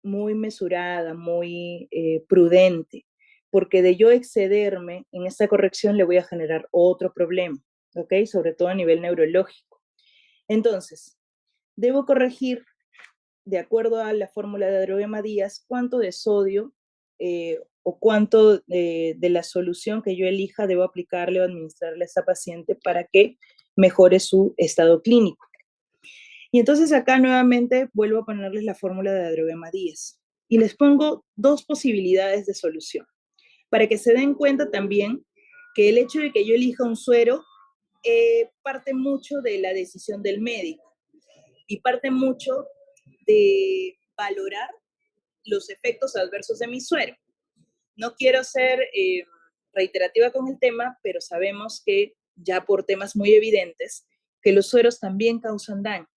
muy mesurada, muy prudente, porque de yo excederme en esta corrección le voy a generar otro problema. ¿ok? Sobre todo a nivel neurológico. Entonces, debo corregir, de acuerdo a la fórmula de Adroguema-Díaz, cuánto de sodio o cuánto de la solución que yo elija debo aplicarle o administrarle a esta paciente para que mejore su estado clínico. Y entonces acá nuevamente vuelvo a ponerles la fórmula de Adroguema-Díaz y les pongo dos posibilidades de solución para que se den cuenta también que el hecho de que yo elija un suero parte mucho de la decisión del médico y parte mucho de valorar los efectos adversos de mi suero. No quiero ser reiterativa con el tema, pero sabemos que ya por temas muy evidentes, que los sueros también causan daño.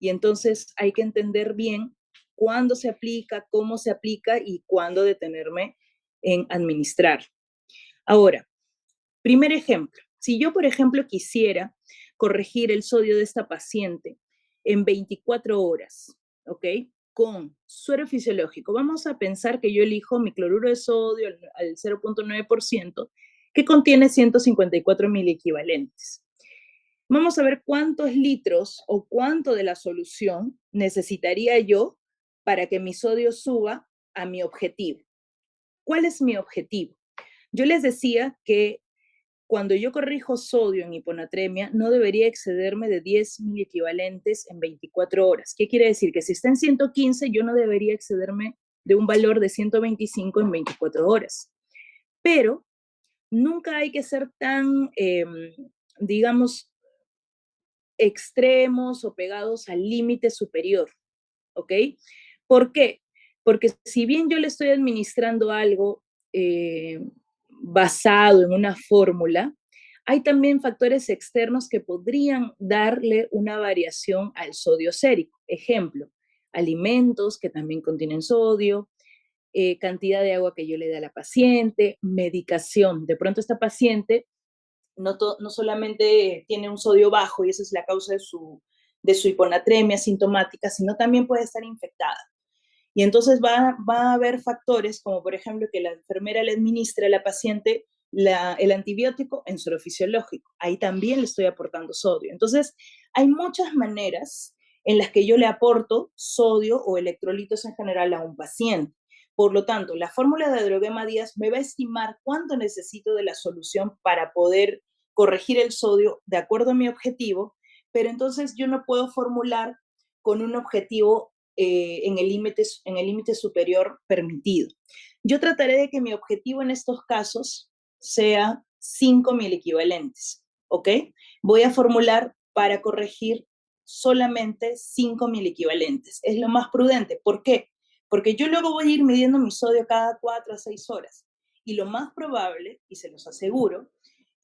Y entonces hay que entender bien cuándo se aplica, cómo se aplica y cuándo detenerme en administrar. Ahora, primer ejemplo, si yo, por ejemplo, quisiera corregir el sodio de esta paciente en 24 horas, ¿ok? Con suero fisiológico, vamos a pensar que yo elijo mi cloruro de sodio al 0.9%, que contiene 154 miliequivalentes. Vamos a ver cuántos litros o cuánto de la solución necesitaría yo para que mi sodio suba a mi objetivo. ¿Cuál es mi objetivo? Yo les decía que cuando yo corrijo sodio en hiponatremia, no debería excederme de 10 miliequivalentes en 24 horas. ¿Qué quiere decir? Que si está en 115, yo no debería excederme de un valor de 125 en 24 horas. Pero nunca hay que ser tan, digamos, extremos o pegados al límite superior, ¿ok? ¿Por qué? Porque si bien yo le estoy administrando algo basado en una fórmula, hay también factores externos que podrían darle una variación al sodio sérico. Ejemplo, alimentos que también contienen sodio, cantidad de agua que yo le dé a la paciente, medicación. De pronto esta paciente no solamente tiene un sodio bajo y esa es la causa de su hiponatremia sintomática, sino también puede estar infectada. Y entonces va a haber factores como, por ejemplo, que la enfermera le administre a la paciente el antibiótico en suero fisiológico. Ahí también le estoy aportando sodio. Entonces, hay muchas maneras en las que yo le aporto sodio o electrolitos en general a un paciente. Por lo tanto, la fórmula de Adroguema-Díaz me va a estimar cuánto necesito de la solución para poder corregir el sodio de acuerdo a mi objetivo, pero entonces yo no puedo formular con un objetivo en el límite superior permitido. Yo trataré de que mi objetivo en estos casos sea 5 mil equivalentes, ¿ok? Voy a formular para corregir solamente 5 mil equivalentes. Es lo más prudente. ¿Por qué? Porque yo luego voy a ir midiendo mi sodio cada 4 a 6 horas. Y lo más probable, y se los aseguro,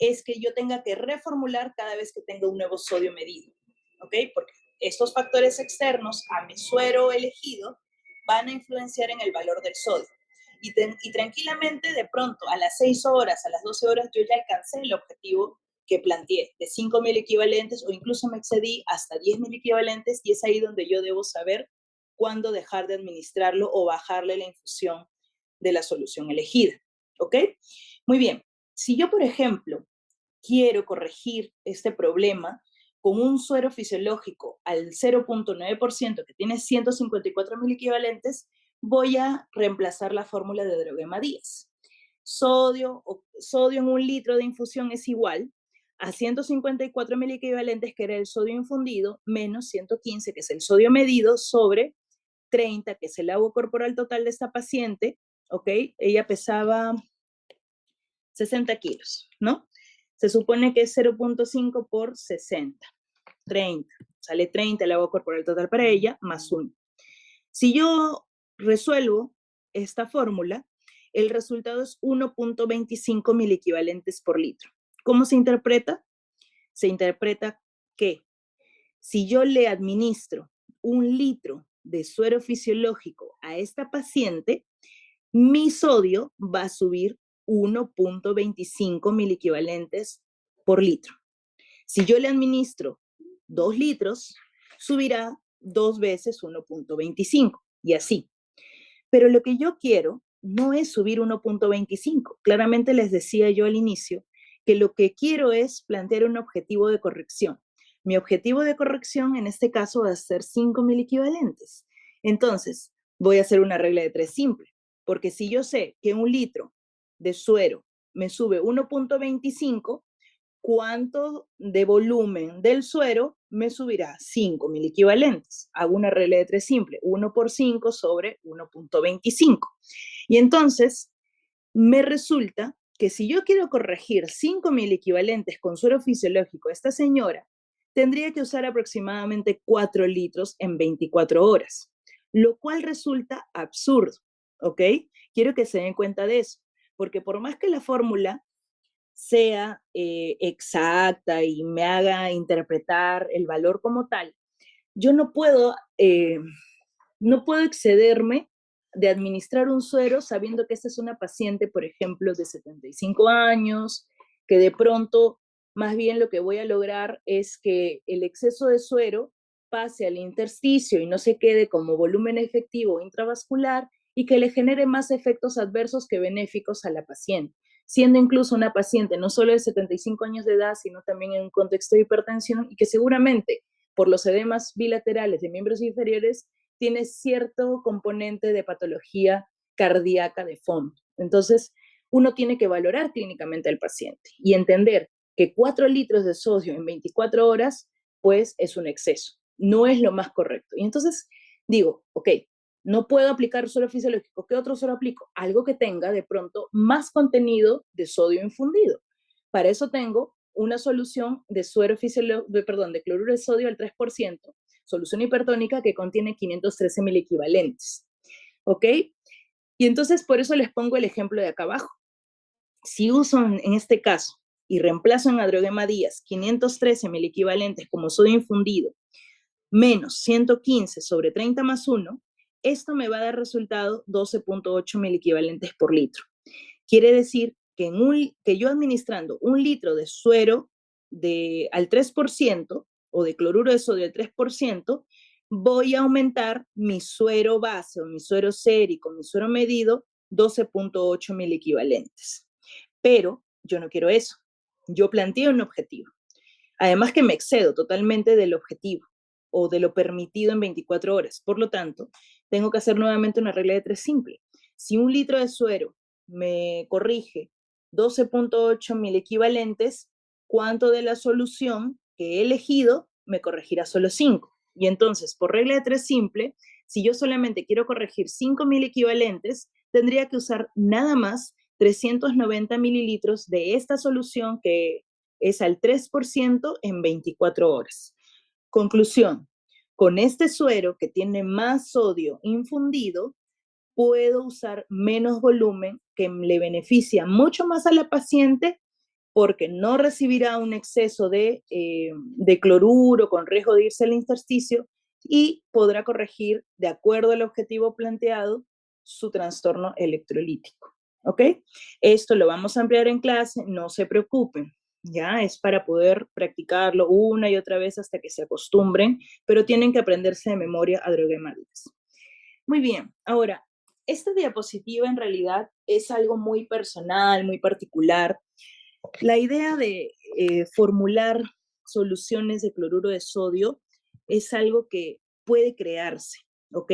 es que yo tenga que reformular cada vez que tenga un nuevo sodio medido, ¿ok? Porque estos factores externos a mi suero elegido van a influenciar en el valor del sodio. Y tranquilamente, de pronto, a las 6 horas, a las 12 horas, yo ya alcancé el objetivo que planteé de 5 mil equivalentes o incluso me excedí hasta 10 mil equivalentes y es ahí donde yo debo saber cuándo dejar de administrarlo o bajarle la infusión de la solución elegida. ¿Ok? Muy bien. Si yo, por ejemplo, quiero corregir este problema con un suero fisiológico al 0.9% que tiene 154 mil equivalentes, voy a reemplazar la fórmula de Adroguema-Díaz. Sodio en un litro de infusión es igual a 154 mil equivalentes, que era el sodio infundido, menos 115, que es el sodio medido, sobre 30, que es el agua corporal total de esta paciente, ¿ok? Ella pesaba 60 kilos, ¿no? Se supone que es 0.5 por 60, 30. Sale 30 el agua corporal total para ella, más 1. Si yo resuelvo esta fórmula, el resultado es 1.25 mil equivalentes por litro. ¿Cómo se interpreta? Se interpreta que si yo le administro un litro de suero fisiológico a esta paciente, mi sodio va a subir 1.25 mil equivalentes por litro. Si yo le administro 2 litros, subirá 2 veces 1.25 y así. Pero lo que yo quiero no es subir 1.25. Claramente les decía yo al inicio que lo que quiero es plantear un objetivo de corrección. Mi objetivo de corrección en este caso va a ser 5.000 equivalentes. Entonces, voy a hacer una regla de 3 simple, porque si yo sé que un litro de suero me sube 1.25, ¿cuánto de volumen del suero me subirá? 5.000 equivalentes. Hago una regla de 3 simple, 1 por 5 sobre 1.25. Y entonces me resulta que si yo quiero corregir 5.000 equivalentes con suero fisiológico a esta señora, tendría que usar aproximadamente 4 litros en 24 horas, lo cual resulta absurdo, ¿ok? Quiero que se den cuenta de eso, porque por más que la fórmula sea exacta y me haga interpretar el valor como tal, yo no puedo excederme de administrar un suero sabiendo que esta es una paciente, por ejemplo, de 75 años, que de pronto más bien lo que voy a lograr es que el exceso de suero pase al intersticio y no se quede como volumen efectivo intravascular y que le genere más efectos adversos que benéficos a la paciente, siendo incluso una paciente no solo de 75 años de edad, sino también en un contexto de hipertensión y que seguramente por los edemas bilaterales de miembros inferiores tiene cierto componente de patología cardíaca de fondo. Entonces, uno tiene que valorar clínicamente al paciente y entender que 4 litros de sodio en 24 horas, pues es un exceso, no es lo más correcto. Y entonces digo, ok, no puedo aplicar suero fisiológico, ¿qué otro suero aplico? Algo que tenga de pronto más contenido de sodio infundido. Para eso tengo una solución de suero fisiológico, perdón, de cloruro de sodio al 3%, solución hipertónica que contiene 513 mil equivalentes. ¿Ok? Y entonces por eso les pongo el ejemplo de acá abajo. Si uso en este caso y reemplazo en adrogema Díaz 513 mil equivalentes como sodio infundido menos 115 sobre 30 más 1, esto me va a dar resultado 12.8 mil equivalentes por litro. Quiere decir que yo administrando un litro de suero al 3% o de cloruro de sodio al 3%, voy a aumentar mi suero base o mi suero sérico, mi suero medido, 12.8 mil equivalentes. Pero yo no quiero eso. Yo planteo un objetivo. Además que me excedo totalmente del objetivo o de lo permitido en 24 horas. Por lo tanto, tengo que hacer nuevamente una regla de 3 simple. Si un litro de suero me corrige 12.8 mil equivalentes, ¿cuánto de la solución que he elegido me corregirá solo 5? Y entonces, por regla de 3 simple, si yo solamente quiero corregir 5.000 equivalentes, tendría que usar nada más 390 mililitros de esta solución que es al 3% en 24 horas. Conclusión, con este suero que tiene más sodio infundido, puedo usar menos volumen que le beneficia mucho más a la paciente porque no recibirá un exceso de cloruro con riesgo de irse al intersticio y podrá corregir, de acuerdo al objetivo planteado, su trastorno electrolítico. ¿Ok? Esto lo vamos a ampliar en clase, no se preocupen. Ya es para poder practicarlo una y otra vez hasta que se acostumbren, pero tienen que aprenderse de memoria adroguemalinas. Muy bien, ahora, esta diapositiva en realidad es algo muy personal, muy particular. La idea de formular soluciones de cloruro de sodio es algo que puede crearse, ¿ok?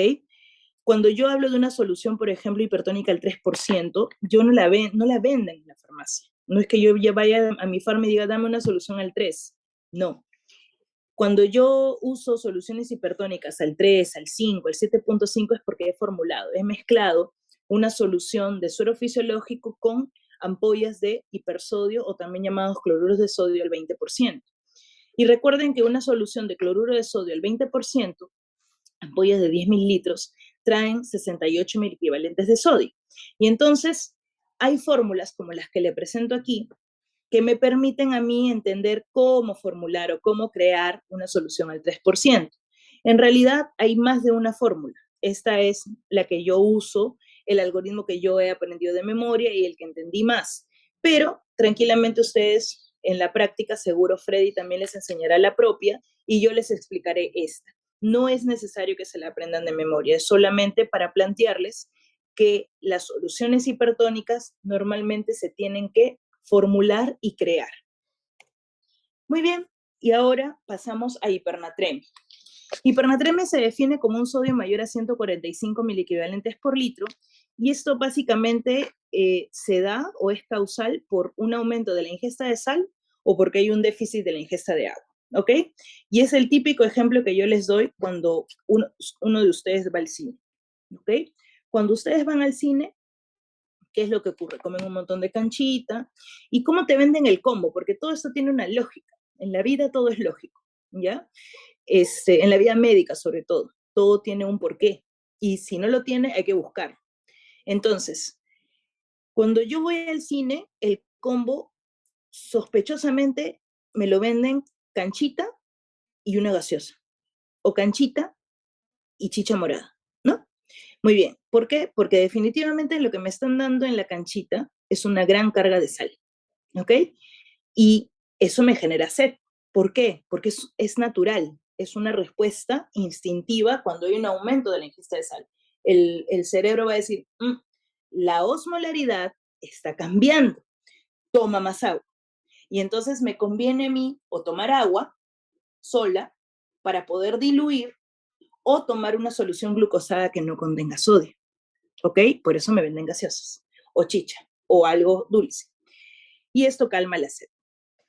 Cuando yo hablo de una solución, por ejemplo, hipertónica al 3%, yo no la venden en la farmacia. No es que yo ya vaya a mi farma y diga, dame una solución al 3. No. Cuando yo uso soluciones hipertónicas al 3, al 5, al 7.5 es porque he formulado, he mezclado una solución de suero fisiológico con ampollas de hipersodio o también llamados cloruros de sodio al 20%. Y recuerden que una solución de cloruro de sodio al 20%, ampollas de 10 mililitros, traen 68 mil equivalentes de sodio. Y entonces hay fórmulas como las que le presento aquí que me permiten a mí entender cómo formular o cómo crear una solución al 3%. En realidad hay más de una fórmula. Esta es la que yo uso, el algoritmo que yo he aprendido de memoria y el que entendí más. Pero tranquilamente ustedes en la práctica, seguro Freddy también les enseñará la propia y yo les explicaré esta. No es necesario que se la aprendan de memoria, es solamente para plantearles que las soluciones hipertónicas normalmente se tienen que formular y crear. Muy bien, y ahora pasamos a hipernatremia. Hipernatremia se define como un sodio mayor a 145 miliequivalentes por litro, y esto básicamente se da o es causal por un aumento de la ingesta de sal o porque hay un déficit de la ingesta de agua, ¿ok? Y es el típico ejemplo que yo les doy cuando uno de ustedes va al cine, ¿ok? Cuando ustedes van al cine, ¿qué es lo que ocurre? Comen un montón de canchita. ¿Y cómo te venden el combo? Porque todo esto tiene una lógica. En la vida todo es lógico, ¿ya? En la vida médica sobre todo tiene un porqué. Y si no lo tiene, hay que buscar. Entonces, cuando yo voy al cine, el combo sospechosamente me lo venden canchita y una gaseosa. O canchita y chicha morada, ¿no? Muy bien. ¿Por qué? Porque definitivamente lo que me están dando en la canchita es una gran carga de sal, ¿ok? Y eso me genera sed. ¿Por qué? Porque es natural, es una respuesta instintiva cuando hay un aumento de la ingesta de sal. El cerebro va a decir, la osmolaridad está cambiando, toma más agua. Y entonces me conviene a mí o tomar agua sola para poder diluir o tomar una solución glucosada que no contenga sodio. ¿Ok? Por eso me venden gaseosas o chicha o algo dulce. Y esto calma la sed.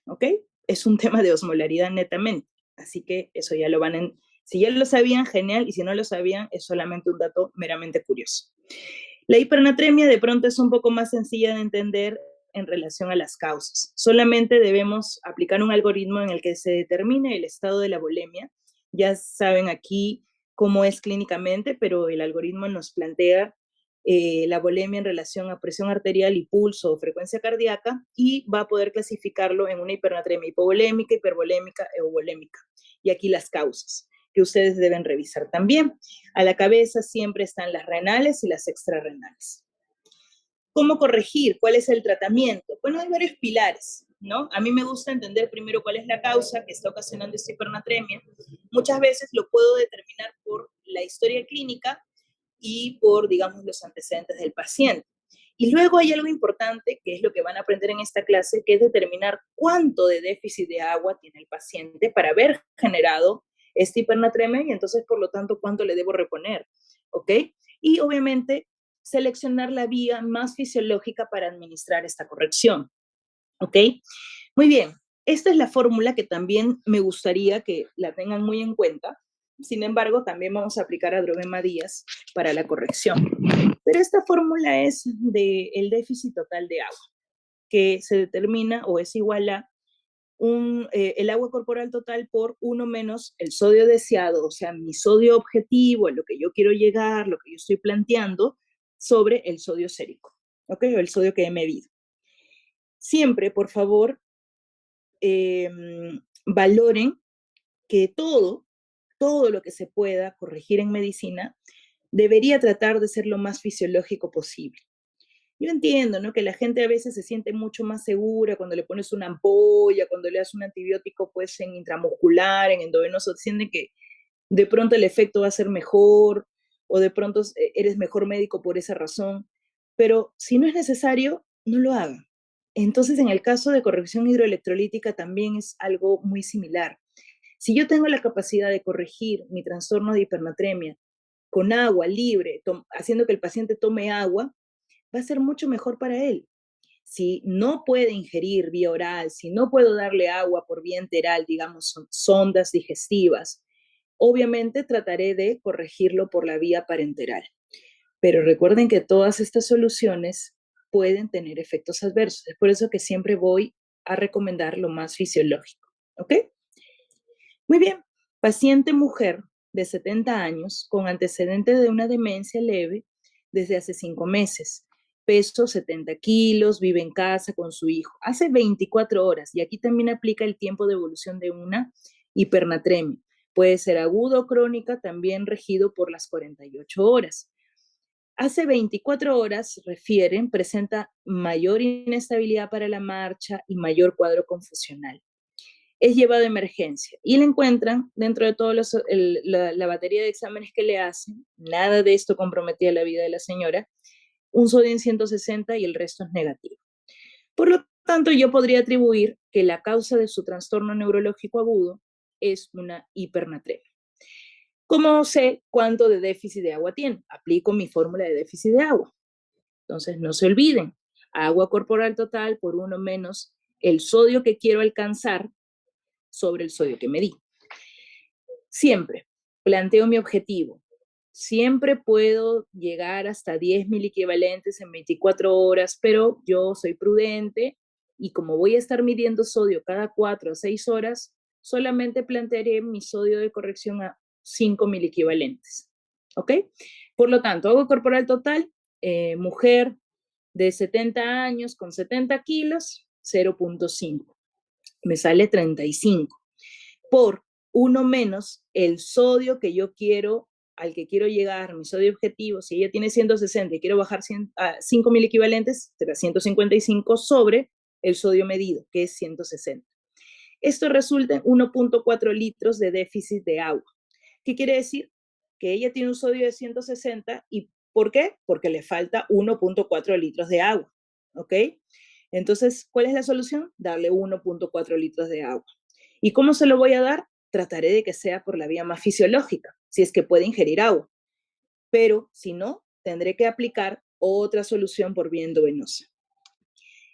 ¿Ok? Es un tema de osmolaridad netamente. Así que eso ya lo van a... Si ya lo sabían, genial, y si no lo sabían, es solamente un dato meramente curioso. La hipernatremia de pronto es un poco más sencilla de entender en relación a las causas. Solamente debemos aplicar un algoritmo en el que se determine el estado de la bulimia. Ya saben aquí cómo es clínicamente, pero el algoritmo nos plantea la bulimia en relación a presión arterial y pulso o frecuencia cardíaca, y va a poder clasificarlo en una hipernatremia hipovolémica, hipervolémica, euvolémica. Y aquí las causas que ustedes deben revisar también. A la cabeza siempre están las renales y las extrarrenales. ¿Cómo corregir? ¿Cuál es el tratamiento? Bueno, hay varios pilares, ¿no? A mí me gusta entender primero cuál es la causa que está ocasionando esta hipernatremia. Muchas veces lo puedo determinar por la historia clínica y por, digamos, los antecedentes del paciente. Y luego hay algo importante, que es lo que van a aprender en esta clase, que es determinar cuánto de déficit de agua tiene el paciente para haber generado esta hipernatremia y entonces, por lo tanto, cuánto le debo reponer, ¿ok? Y obviamente seleccionar la vía más fisiológica para administrar esta corrección, ¿ok? Muy bien, esta es la fórmula que también me gustaría que la tengan muy en cuenta. Sin embargo, también vamos a aplicar a Drovema Díaz para la corrección. Pero esta fórmula es del déficit total de agua, que se determina o es igual a el agua corporal total por 1 menos el sodio deseado, o sea, mi sodio objetivo, a lo que yo quiero llegar, lo que yo estoy planteando, sobre el sodio sérico, ¿ok? O el sodio que he medido. Siempre, por favor, valoren que todo lo que se pueda corregir en medicina debería tratar de ser lo más fisiológico posible. Yo entiendo, ¿no? Que la gente a veces se siente mucho más segura cuando le pones una ampolla, cuando le das un antibiótico, pues en intramuscular, en endovenoso, sienten que de pronto el efecto va a ser mejor o de pronto eres mejor médico por esa razón. Pero si no es necesario, no lo hagan. Entonces, en el caso de corrección hidroelectrolítica también es algo muy similar. Si yo tengo la capacidad de corregir mi trastorno de hipernatremia con agua libre, haciendo que el paciente tome agua, va a ser mucho mejor para él. Si no puede ingerir vía oral, si no puedo darle agua por vía enteral, digamos, sondas digestivas, obviamente trataré de corregirlo por la vía parenteral. Pero recuerden que todas estas soluciones pueden tener efectos adversos. Es por eso que siempre voy a recomendar lo más fisiológico. ¿Ok? Muy bien. Paciente mujer de 70 años con antecedente de una demencia leve desde hace 5 meses. Peso 70 kilos, vive en casa con su hijo. Hace 24 horas, y aquí también aplica el tiempo de evolución de una hipernatremia. Puede ser aguda o crónica, también regido por las 48 horas. Hace 24 horas, refieren, presenta mayor inestabilidad para la marcha y mayor cuadro confusional. Es llevado a emergencia y le encuentran, dentro de toda la batería de exámenes que le hacen, nada de esto comprometía la vida de la señora, un sodio en 160 y el resto es negativo. Por lo Tanto yo podría atribuir que la causa de su trastorno neurológico agudo es una hipernatremia. ¿Cómo sé cuánto de déficit de agua tiene? Aplico mi fórmula de déficit de agua. Entonces, no se olviden, agua corporal total por 1 menos el sodio que quiero alcanzar sobre el sodio que medí. Siempre planteo mi objetivo. Siempre puedo llegar hasta 10 miliequivalentes en 24 horas, pero yo soy prudente y como voy a estar midiendo sodio cada 4 a 6 horas, solamente plantearé mi sodio de corrección a 5 miliequivalentes. ¿Ok? Por lo tanto, agua corporal total, mujer de 70 años con 70 kilos, 0.5. Me sale 35 por 1 menos el sodio que yo quiero, al que quiero llegar, mi sodio objetivo. Si ella tiene 160 y quiero bajar 5 mil equivalentes, será 155 sobre el sodio medido, que es 160. Esto resulta en 1.4 litros de déficit de agua. ¿Qué quiere decir? Que ella tiene un sodio de 160 y ¿por qué? Porque le falta 1.4 litros de agua. ¿Ok? Entonces, ¿cuál es la solución? Darle 1.4 litros de agua. ¿Y cómo se lo voy a dar? Trataré de que sea por la vía más fisiológica, si es que puede ingerir agua. Pero si no, tendré que aplicar otra solución por vía endovenosa.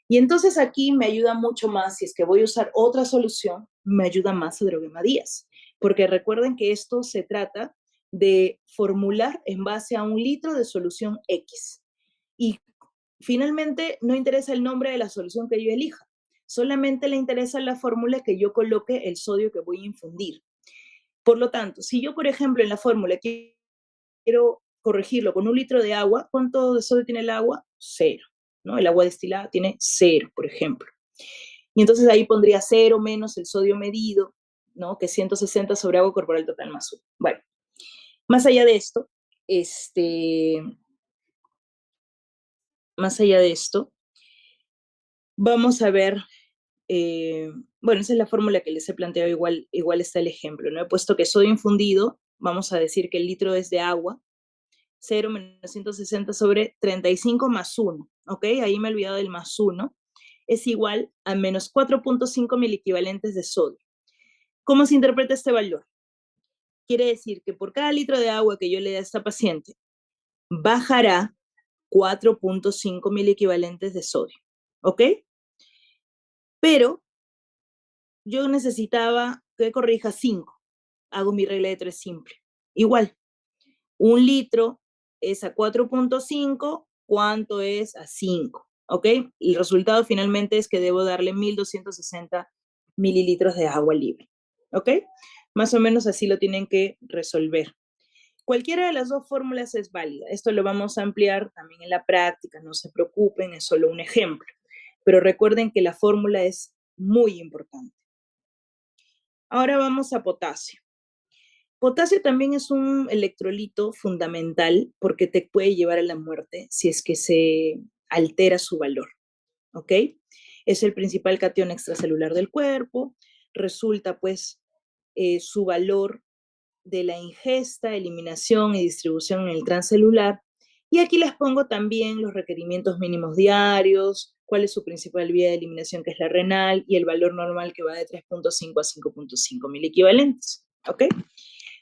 Y entonces aquí me ayuda mucho más, si es que voy a usar otra solución, me ayuda más Hidrogema Díaz. Porque recuerden que esto se trata de formular en base a 1 litro de solución X. Y finalmente no interesa el nombre de la solución que yo elija, solamente le interesa la fórmula que yo coloque el sodio que voy a infundir. Por lo tanto, si yo, por ejemplo, en la fórmula quiero corregirlo con 1 litro de agua, ¿cuánto de sodio tiene el agua? 0, ¿no? El agua destilada tiene 0, por ejemplo. Y entonces ahí pondría 0 menos el sodio medido, ¿no? Que es 160 sobre agua corporal total más 1. Bueno, más allá de esto, más allá de esto, vamos a ver, bueno, esa es la fórmula que les he planteado, igual está el ejemplo, ¿no? He puesto que sodio infundido, vamos a decir que el litro es de agua, 0 menos 160 sobre 35 más 1, ¿ok? Ahí me he olvidado del más 1, es igual a menos 4.5 miliequivalentes de sodio. ¿Cómo se interpreta este valor? Quiere decir que por cada litro de agua que yo le dé a esta paciente, bajará 4.5 miliequivalentes de sodio, ¿ok? Pero yo necesitaba que corrija 5. Hago mi regla de 3 simple. Igual, 1 litro es a 4.5, ¿cuánto es a 5? ¿Ok? El resultado finalmente es que debo darle 1260 mililitros de agua libre. ¿Ok? Más o menos así lo tienen que resolver. Cualquiera de las dos fórmulas es válida. Esto lo vamos a ampliar también en la práctica, no se preocupen, es solo un ejemplo. Pero recuerden que la fórmula es muy importante. Ahora vamos a potasio. Potasio también es un electrolito fundamental porque te puede llevar a la muerte si es que se altera su valor, ¿ok? Es el principal catión extracelular del cuerpo, resulta pues su valor de la ingesta, eliminación y distribución en el transcelular. Y aquí les pongo también los requerimientos mínimos diarios, cuál es su principal vía de eliminación, que es la renal, y el valor normal que va de 3.5 a 5.5 mil equivalentes, ¿ok?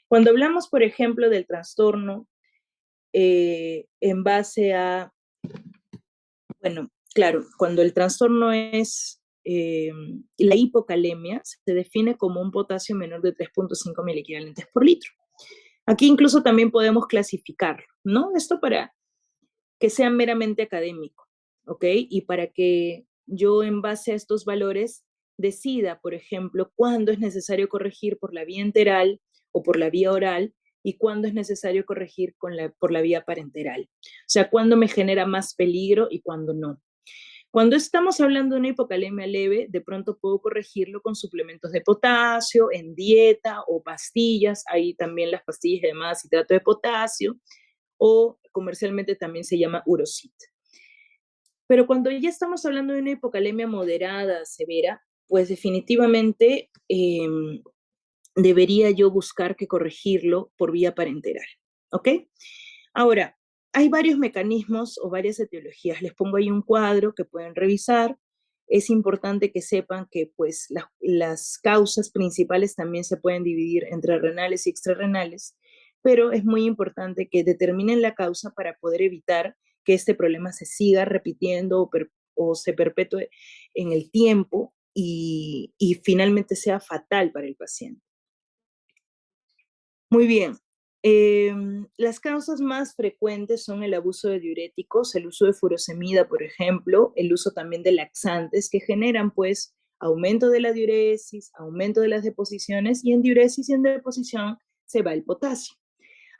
Cuando hablamos, por ejemplo, del trastorno en base a, bueno, claro, cuando el trastorno es la hipocalemia, se define como un potasio menor de 3.5 miliequivalentes por litro. Aquí incluso también podemos clasificarlo, ¿no? Esto para que sea meramente académico, ¿ok? Y para que yo en base a estos valores decida, por ejemplo, cuándo es necesario corregir por la vía enteral o por la vía oral y cuándo es necesario corregir por la vía parenteral. O sea, cuándo me genera más peligro y cuándo no. Cuando estamos hablando de una hipocalemia leve, de pronto puedo corregirlo con suplementos de potasio, en dieta o pastillas. Hay también las pastillas llamadas citrato de potasio, o comercialmente también se llama Urocit. Pero cuando ya estamos hablando de una hipocalemia moderada, severa, pues definitivamente debería yo buscar que corregirlo por vía parenteral, ¿ok? Ahora, hay varios mecanismos o varias etiologías. Les pongo ahí un cuadro que pueden revisar. es importante que sepan que pues las causas principales también se pueden dividir entre renales y extrarrenales, pero es muy importante que determinen la causa para poder evitar que este problema se siga repitiendo o se perpetúe en el tiempo y finalmente sea fatal para el paciente. Muy bien. Las causas más frecuentes son el abuso de diuréticos, el uso de furosemida, por ejemplo, el uso también de laxantes que generan pues aumento de la diuresis, aumento de las deposiciones y en diuresis y en deposición se va el potasio.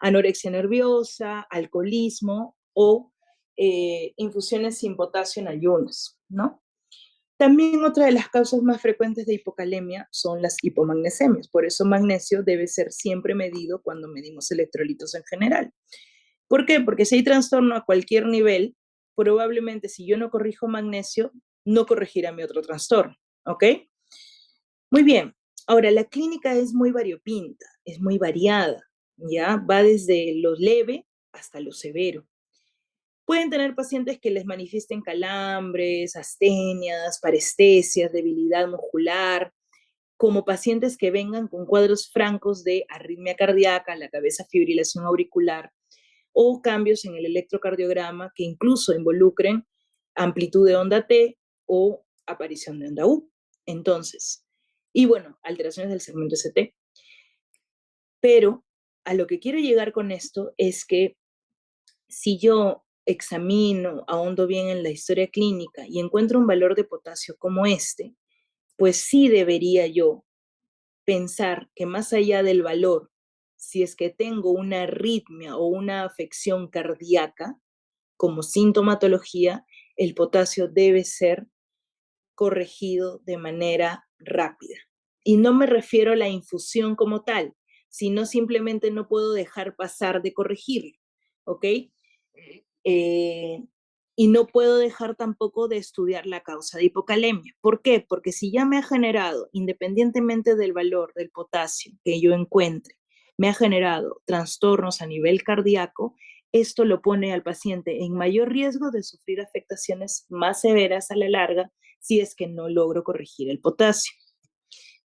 Anorexia nerviosa, alcoholismo o infusiones sin potasio en ayunas, ¿no? También otra de las causas más frecuentes de hipocalemia son las hipomagnesemias. Por eso magnesio debe ser siempre medido cuando medimos electrolitos en general. ¿Por qué? Porque si hay trastorno a cualquier nivel, probablemente si yo no corrijo magnesio, no corregirá mi otro trastorno. ¿Ok? Muy bien. Ahora, la clínica es muy variopinta, es muy variada. ¿Ya? Va desde lo leve hasta lo severo. Pueden tener pacientes que les manifiesten calambres, astenias, parestesias, debilidad muscular, como pacientes que vengan con cuadros francos de arritmia cardíaca, la cabeza fibrilación auricular, o cambios en el electrocardiograma que incluso involucren amplitud de onda T o aparición de onda U. Entonces, y bueno, alteraciones del segmento ST. Pero a lo que quiero llegar con esto es que si yo examino, ahondo bien en la historia clínica y encuentro un valor de potasio como este, pues sí debería yo pensar que más allá del valor, si es que tengo una arritmia o una afección cardíaca como sintomatología, el potasio debe ser corregido de manera rápida. Y no me refiero a la infusión como tal, sino simplemente no puedo dejar pasar de corregirlo, ¿ok? Eh, y no puedo dejar tampoco de estudiar la causa de hipocalemia. ¿Por qué? Porque si ya me ha generado, independientemente del valor del potasio que yo encuentre, me ha generado trastornos a nivel cardíaco, esto lo pone al paciente en mayor riesgo de sufrir afectaciones más severas a la larga si es que no logro corregir el potasio.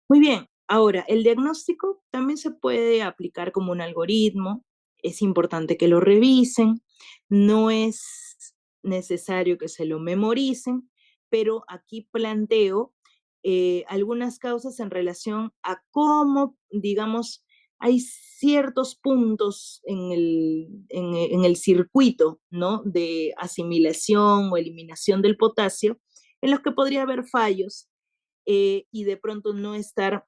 Muy bien, ahora el diagnóstico también se puede aplicar como un algoritmo, es importante que lo revisen, no es necesario que se lo memoricen, pero aquí planteo algunas causas en relación a cómo, digamos, hay ciertos puntos en el circuito, ¿no? De asimilación o eliminación del potasio en los que podría haber fallos y de pronto no estar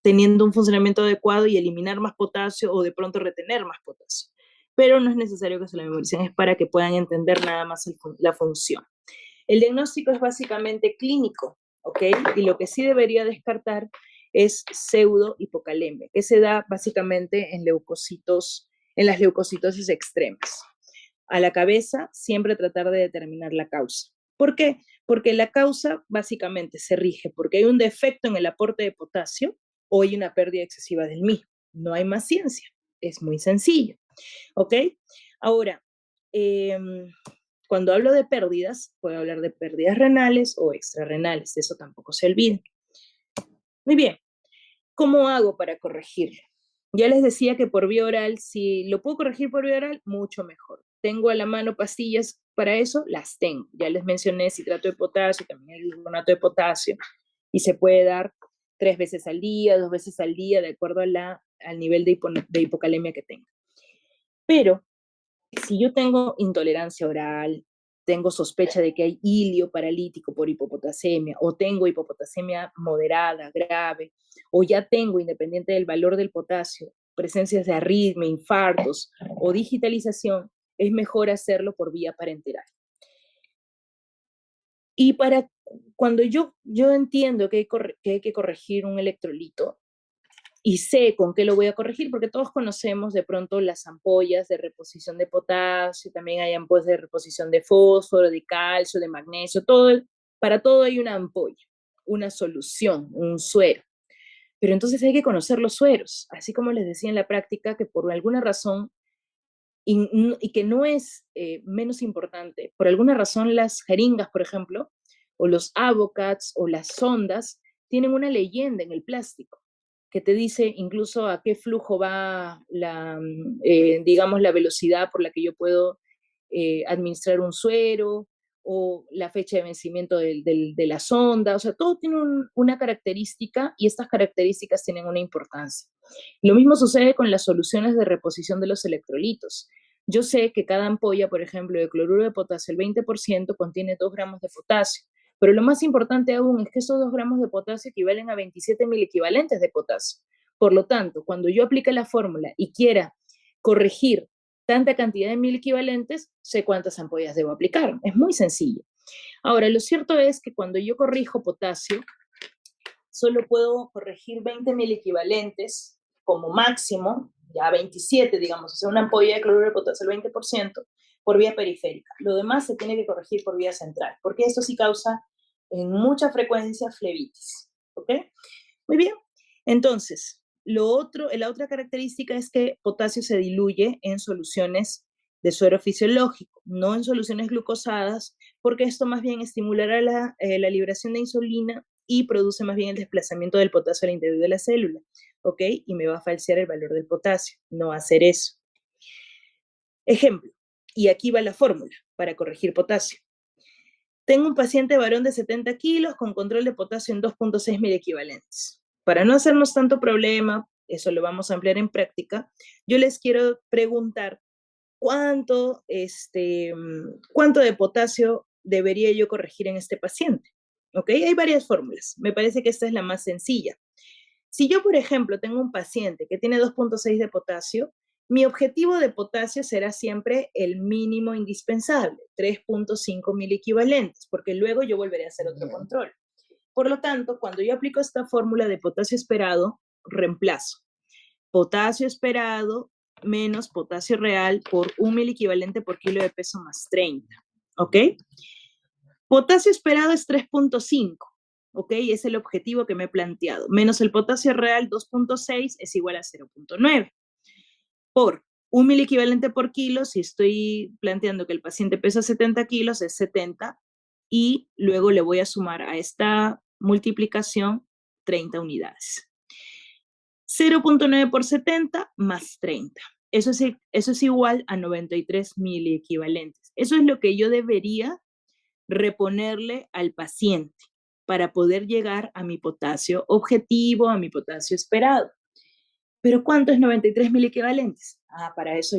teniendo un funcionamiento adecuado y eliminar más potasio o de pronto retener más potasio. Pero no es necesario que se la memoricen, es para que puedan entender nada más la función. El diagnóstico es básicamente clínico, ¿ok? Y lo que sí debería descartar es pseudo hipocalemia, que se da básicamente en las leucocitosis extremas. A la cabeza, siempre tratar de determinar la causa. ¿Por qué? Porque la causa básicamente se rige porque hay un defecto en el aporte de potasio o hay una pérdida excesiva del mismo. No hay más ciencia. Es muy sencillo. ¿Ok? Ahora, eh, cuando hablo de pérdidas, puedo hablar de pérdidas renales o extrarrenales. Eso tampoco se olvide. Muy bien. ¿Cómo hago para corregirlo? Ya les decía que por vía oral, si lo puedo corregir por vía oral, mucho mejor. ¿Tengo a la mano pastillas para eso? Las tengo. Ya les mencioné citrato de potasio, también el bicarbonato de potasio, y se puede dar 3 veces al día, 2 veces al día, de acuerdo al nivel de hipocalemia que tenga. Pero si yo tengo intolerancia oral, tengo sospecha de que hay ilio paralítico por hipopotasemia, o tengo hipopotasemia moderada, grave, o ya tengo, independiente del valor del potasio, presencias de arritmia, infartos o digitalización, es mejor hacerlo por vía parenteral. Y cuando yo entiendo que hay que corregir un electrolito, y sé con qué lo voy a corregir, porque todos conocemos de pronto las ampollas de reposición de potasio, también hay ampollas de reposición de fósforo, de calcio, de magnesio, para todo hay una ampolla, una solución, un suero. Pero entonces hay que conocer los sueros, así como les decía en la práctica que por alguna razón y que no es menos importante. Por alguna razón, las jeringas, por ejemplo, o los Avocats o las sondas, tienen una leyenda en el plástico que te dice incluso a qué flujo va digamos, la velocidad por la que yo puedo administrar un suero, o la fecha de vencimiento de la sonda. O sea, todo tiene una característica, y estas características tienen una importancia. Lo mismo sucede con las soluciones de reposición de los electrolitos. Yo sé que cada ampolla, por ejemplo, de cloruro de potasio, el 20% contiene 2 gramos de potasio, pero lo más importante aún es que esos 2 gramos de potasio equivalen a 27 mil equivalentes de potasio. Por lo tanto, cuando yo aplique la fórmula y quiera corregir tanta cantidad de mil equivalentes, sé cuántas ampollas debo aplicar. Es muy sencillo. Ahora, lo cierto es que cuando yo corrijo potasio, solo puedo corregir 20 mil equivalentes como máximo, ya 27, digamos, o sea, una ampolla de cloruro de potasio, el 20%, por vía periférica. Lo demás se tiene que corregir por vía central, porque esto sí causa en mucha frecuencia flebitis. ¿Ok? Muy bien. Entonces, la otra característica es que potasio se diluye en soluciones de suero fisiológico, no en soluciones glucosadas, porque esto más bien estimulará la liberación de insulina y produce más bien el desplazamiento del potasio al interior de la célula, ¿ok? Y me va a falsear el valor del potasio, no va a hacer eso. Ejemplo, y aquí va la fórmula para corregir potasio. Tengo un paciente varón de 70 kilos con control de potasio en 2.6 mil equivalentes. Para no hacernos tanto problema, eso lo vamos a ampliar en práctica, yo les quiero preguntar cuánto de potasio debería yo corregir en este paciente. ¿Ok? Hay varias fórmulas. Me parece que esta es la más sencilla. Si yo, por ejemplo, tengo un paciente que tiene 2.6 de potasio, mi objetivo de potasio será siempre el mínimo indispensable, 3.5 mil equivalentes, porque luego yo volveré a hacer otro control. Por lo tanto, cuando yo aplico esta fórmula de potasio esperado, reemplazo potasio esperado menos potasio real por 1 mil equivalente por kilo de peso más 30. ¿Ok? Potasio esperado es 3.5. ¿Ok? Es el objetivo que me he planteado. Menos el potasio real 2.6 es igual a 0.9. Por 1 mil equivalente por kilo, si estoy planteando que el paciente pesa 70 kilos, es 70. Y luego le voy a sumar a esta multiplicación 30 unidades. 0.9 por 70 más 30. Eso es igual a 93 miliequivalentes. Eso es lo que yo debería reponerle al paciente para poder llegar a mi potasio objetivo, a mi potasio esperado. ¿Pero cuánto es 93 mil equivalentes? Para eso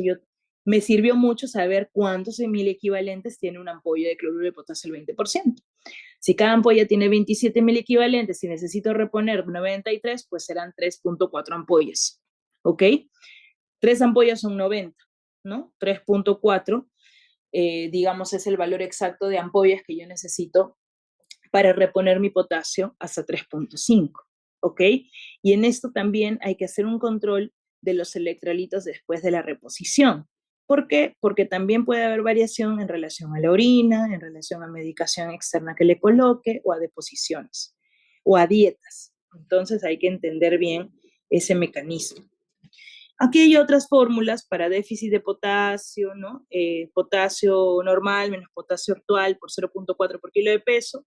me sirvió mucho saber cuántos mil equivalentes tiene una ampolla de cloruro de potasio el 20%. Si cada ampolla tiene 27 mil equivalentes y necesito reponer 93, pues serán 3.4 ampollas. ¿Ok? 3 ampollas son 90, ¿no? 3.4, digamos, es el valor exacto de ampollas que yo necesito para reponer mi potasio hasta 3.5, ¿ok? Y en esto también hay que hacer un control de los electrolitos después de la reposición. ¿Por qué? Porque también puede haber variación en relación a la orina, en relación a medicación externa que le coloque, o a deposiciones, o a dietas. Entonces hay que entender bien ese mecanismo. Aquí hay otras fórmulas para déficit de potasio, ¿no? Potasio normal menos potasio actual por 0.4 por kilo de peso,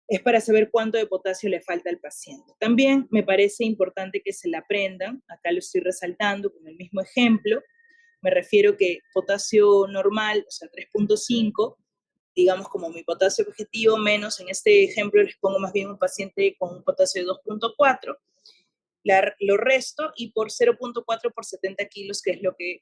es para saber cuánto de potasio le falta al paciente. También me parece importante que se la aprendan, acá lo estoy resaltando con el mismo ejemplo, me refiero que potasio normal, o sea, 3.5, digamos como mi potasio objetivo, menos en este ejemplo les pongo más bien un paciente con un potasio de 2.4, lo resto y por 0.4 por 70 kilos, que es lo que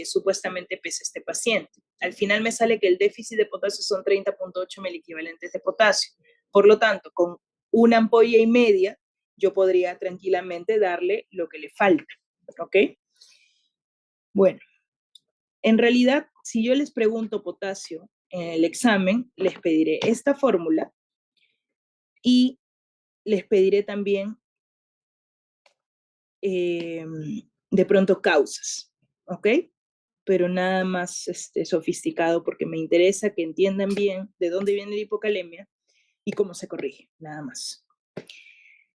supuestamente pesa este paciente. Al final me sale que el déficit de potasio son 30.8 equivalentes de potasio. Por lo tanto, con una ampolla y media, yo podría tranquilamente darle lo que le falta. ¿Ok? Bueno, en realidad, si yo les pregunto potasio en el examen, les pediré esta fórmula y les pediré también de pronto causas, ¿ok? Pero nada más sofisticado, porque me interesa que entiendan bien de dónde viene la hipocalemia y cómo se corrige, nada más.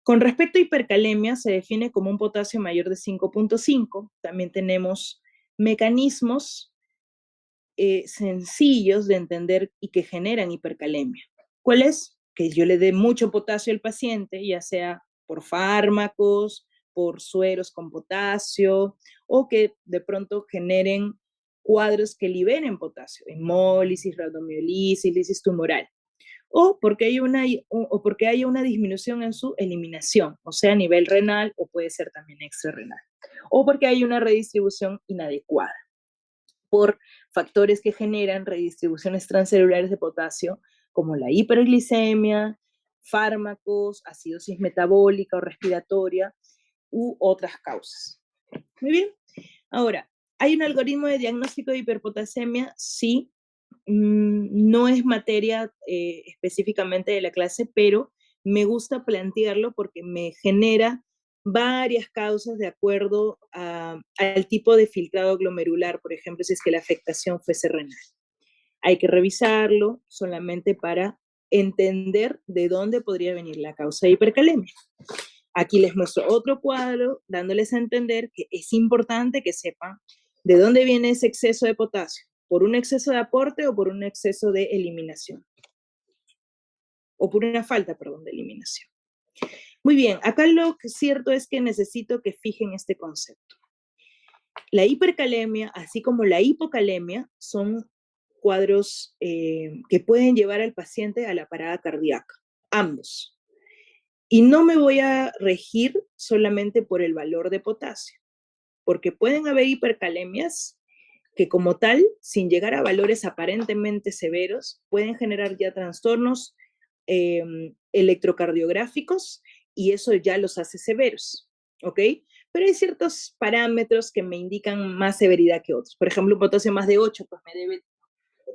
Con respecto a hipercalemia, se define como un potasio mayor de 5.5. También tenemos mecanismos sencillos de entender y que generan hipercalemia. ¿Cuál es? Que yo le dé mucho potasio al paciente, ya sea por fármacos, por sueros con potasio, o que de pronto generen cuadros que liberen potasio, hemólisis, rhabdomiolisis, lisis tumoral, o porque haya una disminución en su eliminación, o sea, a nivel renal o puede ser también extrarrenal, o porque hay una redistribución inadecuada por factores que generan redistribuciones transcelulares de potasio, como la hiperglicemia, fármacos, acidosis metabólica o respiratoria, u otras causas. Muy bien. Ahora, ¿hay un algoritmo de diagnóstico de hiperpotasemia? Sí. No es materia específicamente de la clase, pero me gusta plantearlo porque me genera varias causas de acuerdo al tipo de filtrado glomerular, por ejemplo, si es que la afectación fuese renal. Hay que revisarlo solamente para entender de dónde podría venir la causa de hipercalemia. Aquí les muestro otro cuadro dándoles a entender que es importante que sepan de dónde viene ese exceso de potasio, por un exceso de aporte o por un exceso de eliminación, o por una falta, perdón, de eliminación. Muy bien, acá lo que es cierto es que necesito que fijen este concepto. La hipercalemia, así como la hipocalemia, son cuadros que pueden llevar al paciente a la parada cardíaca, ambos. Y no me voy a regir solamente por el valor de potasio, porque pueden haber hipercalemias que como tal, sin llegar a valores aparentemente severos, pueden generar ya trastornos electrocardiográficos y eso ya los hace severos, ¿ok? Pero hay ciertos parámetros que me indican más severidad que otros. Por ejemplo, un potasio más de 8, pues me debe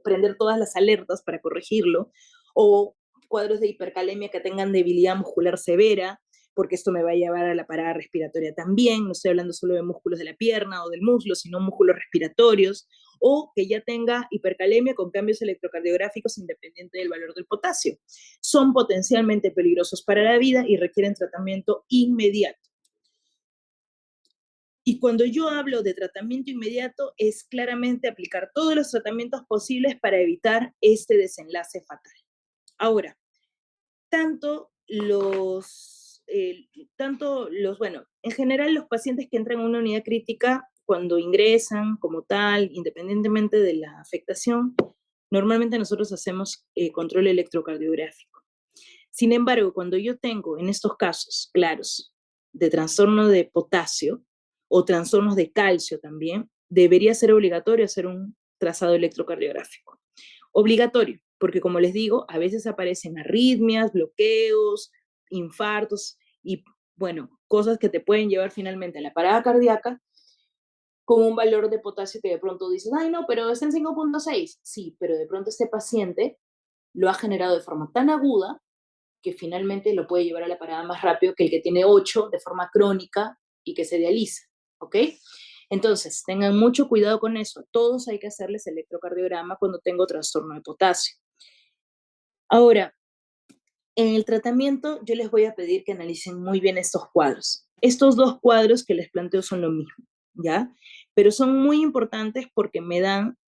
prender todas las alertas para corregirlo, o cuadros de hipercalemia que tengan debilidad muscular severa, porque esto me va a llevar a la parada respiratoria también, no estoy hablando solo de músculos de la pierna o del muslo, sino músculos respiratorios, o que ya tenga hipercalemia con cambios electrocardiográficos independiente del valor del potasio. Son potencialmente peligrosos para la vida y requieren tratamiento inmediato. Y cuando yo hablo de tratamiento inmediato, es claramente aplicar todos los tratamientos posibles para evitar este desenlace fatal. Ahora, bueno, en general los pacientes que entran a una unidad crítica, cuando ingresan como tal, independientemente de la afectación, normalmente nosotros hacemos control electrocardiográfico. Sin embargo, cuando yo tengo en estos casos claros de trastorno de potasio o trastornos de calcio también, debería ser obligatorio hacer un trazado electrocardiográfico. Obligatorio, porque como les digo, a veces aparecen arritmias, bloqueos, infartos y, bueno, cosas que te pueden llevar finalmente a la parada cardíaca con un valor de potasio que de pronto dices, ay no, pero es en 5.6. Sí, pero de pronto este paciente lo ha generado de forma tan aguda que finalmente lo puede llevar a la parada más rápido que el que tiene 8 de forma crónica y que se dializa, ¿ok? Entonces, tengan mucho cuidado con eso. A todos hay que hacerles electrocardiograma cuando tengo trastorno de potasio. Ahora, en el tratamiento yo les voy a pedir que analicen muy bien estos cuadros. Estos dos cuadros que les planteo son lo mismo, ¿ya? Pero son muy importantes porque me dan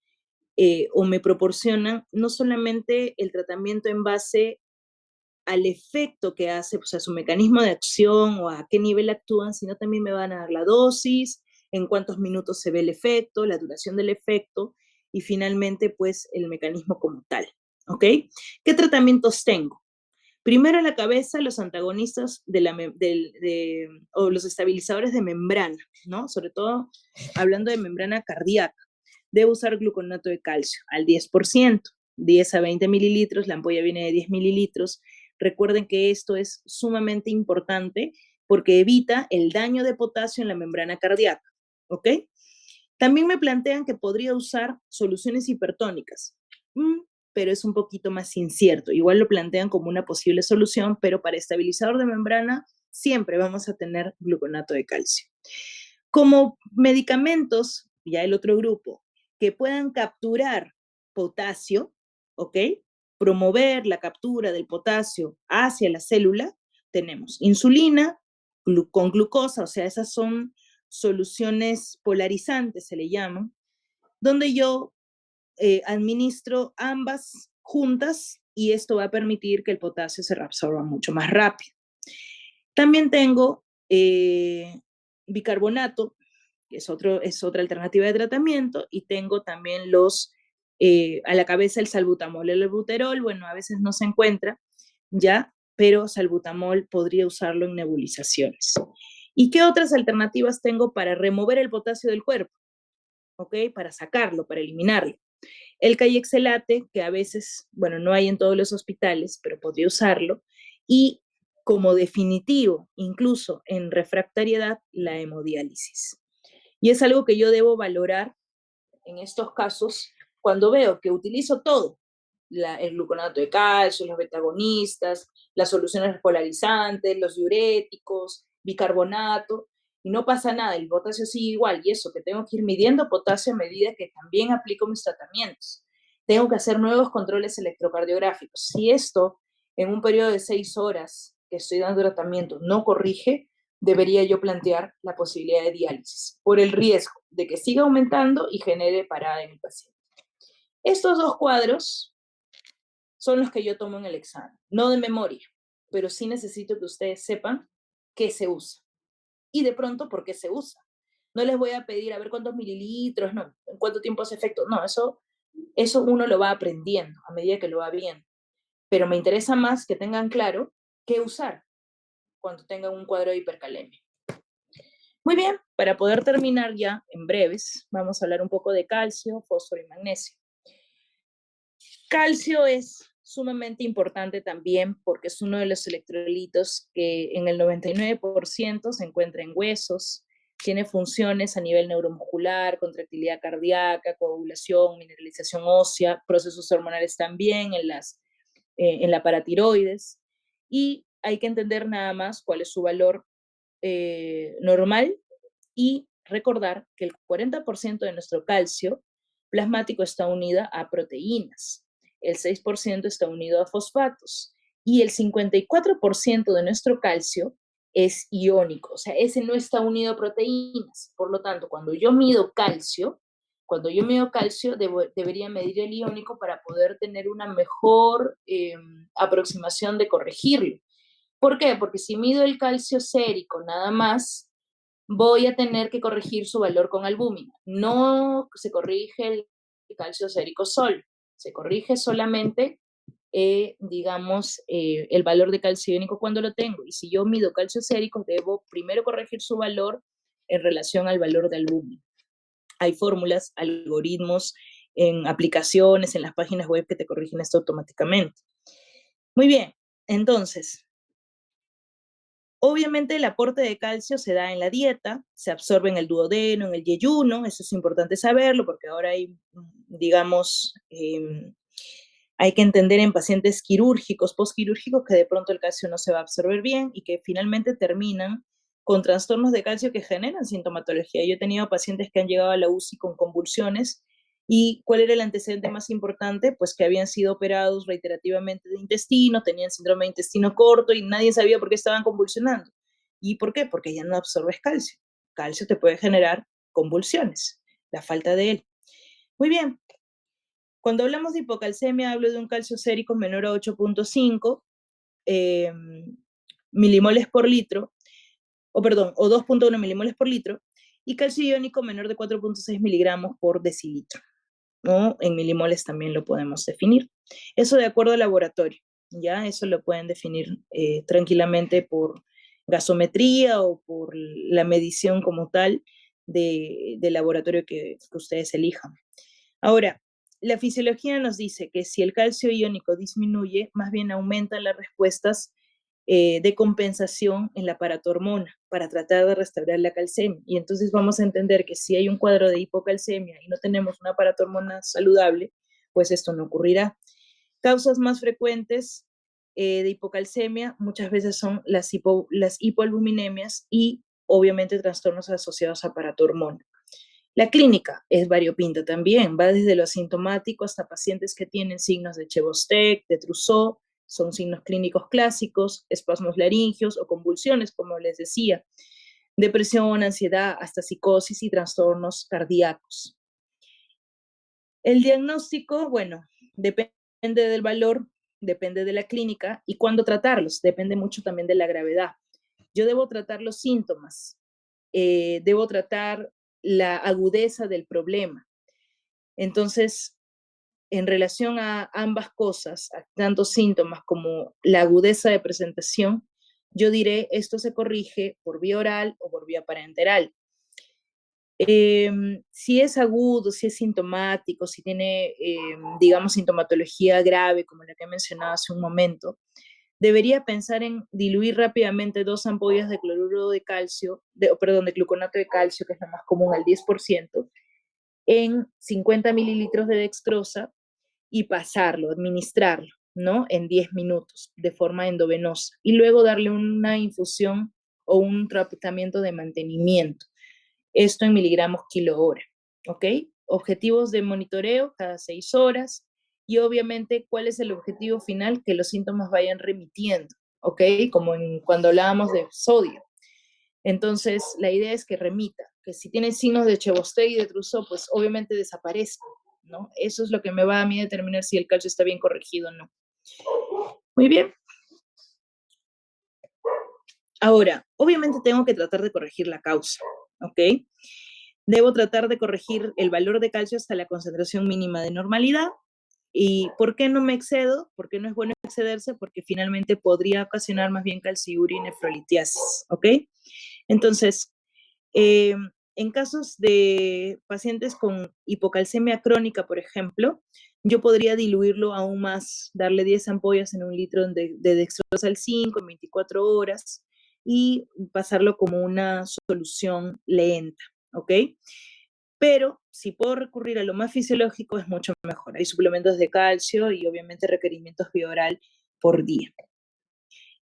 o me proporcionan no solamente el tratamiento en base al efecto que hace, o sea, su mecanismo de acción o a qué nivel actúan, sino también me van a dar la dosis, en cuántos minutos se ve el efecto, la duración del efecto y finalmente, pues, el mecanismo como tal, ¿ok? ¿Qué tratamientos tengo? Primero a la cabeza, los antagonistas o los estabilizadores de membrana, ¿no? Sobre todo hablando de membrana cardíaca. Debo usar gluconato de calcio al 10%, 10 a 20 mililitros, la ampolla viene de 10 mililitros. Recuerden que esto es sumamente importante porque evita el daño de potasio en la membrana cardíaca, ¿ok? También me plantean que podría usar soluciones hipertónicas, pero es un poquito más incierto. Igual lo plantean como una posible solución, pero para estabilizador de membrana siempre vamos a tener gluconato de calcio. Como medicamentos, ya el otro grupo, que puedan capturar potasio, ¿ok? Promover la captura del potasio hacia la célula, tenemos insulina con glucosa, o sea, esas son soluciones polarizantes, se le llaman, donde yo administro ambas juntas y esto va a permitir que el potasio se reabsorba mucho más rápido. También tengo bicarbonato, que es otra alternativa de tratamiento, y tengo también a la cabeza el salbutamol. El albuterol, bueno, a veces no se encuentra ya, pero salbutamol podría usarlo en nebulizaciones. ¿Y qué otras alternativas tengo para remover el potasio del cuerpo? ¿Ok? Para sacarlo, para eliminarlo. El Kayexelate, que a veces, bueno, no hay en todos los hospitales, pero podría usarlo. Y como definitivo, incluso en refractariedad, la hemodiálisis. Y es algo que yo debo valorar en estos casos cuando veo que utilizo todo, el gluconato de calcio, los betagonistas, las soluciones polarizantes, los diuréticos, bicarbonato, y no pasa nada, el potasio sigue igual, y eso que tengo que ir midiendo potasio a medida que también aplico mis tratamientos. Tengo que hacer nuevos controles electrocardiográficos. Si esto en un periodo de 6 horas que estoy dando tratamiento no corrige, debería yo plantear la posibilidad de diálisis por el riesgo de que siga aumentando y genere parada en el paciente. Estos dos cuadros son los que yo tomo en el examen, no de memoria, pero sí necesito que ustedes sepan qué se usa y de pronto por qué se usa. No les voy a pedir a ver cuántos mililitros, no, en cuánto tiempo hace efecto, no, eso uno lo va aprendiendo a medida que lo va viendo. Pero me interesa más que tengan claro qué usar cuando tengan un cuadro de hipercalemia. Muy bien, para poder terminar ya en breves, vamos a hablar un poco de calcio, fósforo y magnesio. Calcio es sumamente importante también porque es uno de los electrolitos que en el 99% se encuentra en huesos, tiene funciones a nivel neuromuscular, contractilidad cardíaca, coagulación, mineralización ósea, procesos hormonales también en la paratiroides, y hay que entender nada más cuál es su valor normal y recordar que el 40% de nuestro calcio plasmático está unida a proteínas, el 6% está unido a fosfatos y el 54% de nuestro calcio es iónico, o sea, ese no está unido a proteínas. Por lo tanto, cuando yo mido calcio, debería medir el iónico para poder tener una mejor aproximación de corregirlo. ¿Por qué? Porque si mido el calcio sérico nada más, voy a tener que corregir su valor con albúmina. No se corrige el calcio sérico solo, se corrige solamente, el valor de calcio iónico cuando lo tengo. Y si yo mido calcio sérico, debo primero corregir su valor en relación al valor de albúmina. Hay fórmulas, algoritmos, en aplicaciones, en las páginas web que te corrigen esto automáticamente. Muy bien, entonces, obviamente el aporte de calcio se da en la dieta, se absorbe en el duodeno, en el yeyuno, eso es importante saberlo porque ahora hay, hay que entender en pacientes quirúrgicos, postquirúrgicos, que de pronto el calcio no se va a absorber bien y que finalmente terminan con trastornos de calcio que generan sintomatología. Yo he tenido pacientes que han llegado a la UCI con convulsiones. ¿Y cuál era el antecedente más importante? Pues que habían sido operados reiterativamente de intestino, tenían síndrome de intestino corto y nadie sabía por qué estaban convulsionando. ¿Y por qué? Porque ya no absorbes calcio. Calcio te puede generar convulsiones, la falta de él. Muy bien. Cuando hablamos de hipocalcemia, hablo de un calcio sérico menor a 8.5 milimoles por litro, o 2.1 milimoles por litro, y calcio iónico menor de 4.6 miligramos por decilitro, ¿no? En milimoles también lo podemos definir. Eso de acuerdo al laboratorio, ¿ya? Eso lo pueden definir tranquilamente por gasometría o por la medición como tal de laboratorio que ustedes elijan. Ahora, la fisiología nos dice que si el calcio iónico disminuye, más bien aumentan las respuestas de compensación en la paratormona para tratar de restaurar la calcemia. Y entonces vamos a entender que si hay un cuadro de hipocalcemia y no tenemos una paratormona saludable, pues esto no ocurrirá. Causas más frecuentes de hipocalcemia muchas veces son las hipoalbuminemias y obviamente trastornos asociados a paratormona. La clínica es variopinta también, va desde lo asintomático hasta pacientes que tienen signos de Chebostec, de Trousseau, son signos clínicos clásicos, espasmos laringios o convulsiones, como les decía. depresión, ansiedad, hasta psicosis y trastornos cardíacos. El diagnóstico, bueno, depende del valor, depende de la clínica y cuándo tratarlos, depende mucho también de la gravedad. Yo debo tratar los síntomas, debo tratar la agudeza del problema. Entonces, en relación a ambas cosas, a tanto síntomas como la agudeza de presentación, yo diré esto se corrige por vía oral o por vía parenteral. Si es agudo, si es sintomático, si tiene, digamos, sintomatología grave, como la que he mencionado hace un momento, debería pensar en diluir rápidamente 2 ampollas de cloruro de calcio, perdón, de gluconato de calcio, que es lo más común, al 10%, en 50 mililitros de dextrosa y pasarlo, administrarlo, ¿no? En 10 minutos, de forma endovenosa. Y luego darle una infusión o un tratamiento de mantenimiento. Esto en miligramos kilo hora, ¿ok? Objetivos de monitoreo cada 6 horas y obviamente cuál es el objetivo final, que los síntomas vayan remitiendo, ¿ok? Como cuando hablábamos de sodio. Entonces, la idea es que remita, que si tiene signos de Chebostel y de Trousseau, pues obviamente desaparezca, ¿no? Eso es lo que me va a mí determinar si el calcio está bien corregido o no. Muy bien. Ahora, obviamente tengo que tratar de corregir la causa, ¿ok? Debo tratar de corregir el valor de calcio hasta la concentración mínima de normalidad. ¿Y por qué no me excedo? ¿Por qué no es bueno excederse? Porque finalmente podría ocasionar más bien calciuria y nefrolitiasis, ¿ok? Entonces, eh, en casos de pacientes con hipocalcemia crónica, por ejemplo, yo podría diluirlo aún más, darle 10 ampollas en 1 litro de dextrosa al 5 en 24 horas y pasarlo como una solución lenta, ¿ok? Pero si puedo recurrir a lo más fisiológico es mucho mejor. Hay suplementos de calcio y obviamente requerimientos vía oral por día.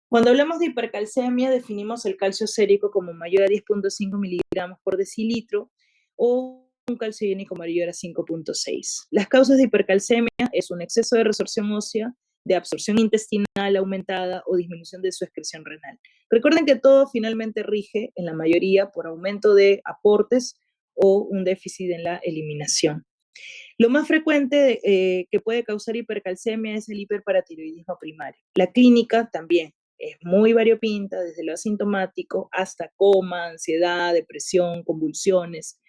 Cuando hablamos de hipercalcemia, definimos el calcio sérico como mayor a 10.5 miligramos por decilitro o un calcio iónico mayor a 5.6. Las causas de hipercalcemia es un exceso de resorción ósea, de absorción intestinal aumentada o disminución de su excreción renal. Recuerden que todo finalmente rige, en la mayoría, por aumento de aportes o un déficit en la eliminación. Lo más frecuente que puede causar hipercalcemia es el hiperparatiroidismo primario. La clínica también es muy variopinta, desde lo asintomático hasta coma, ansiedad, depresión, convulsiones,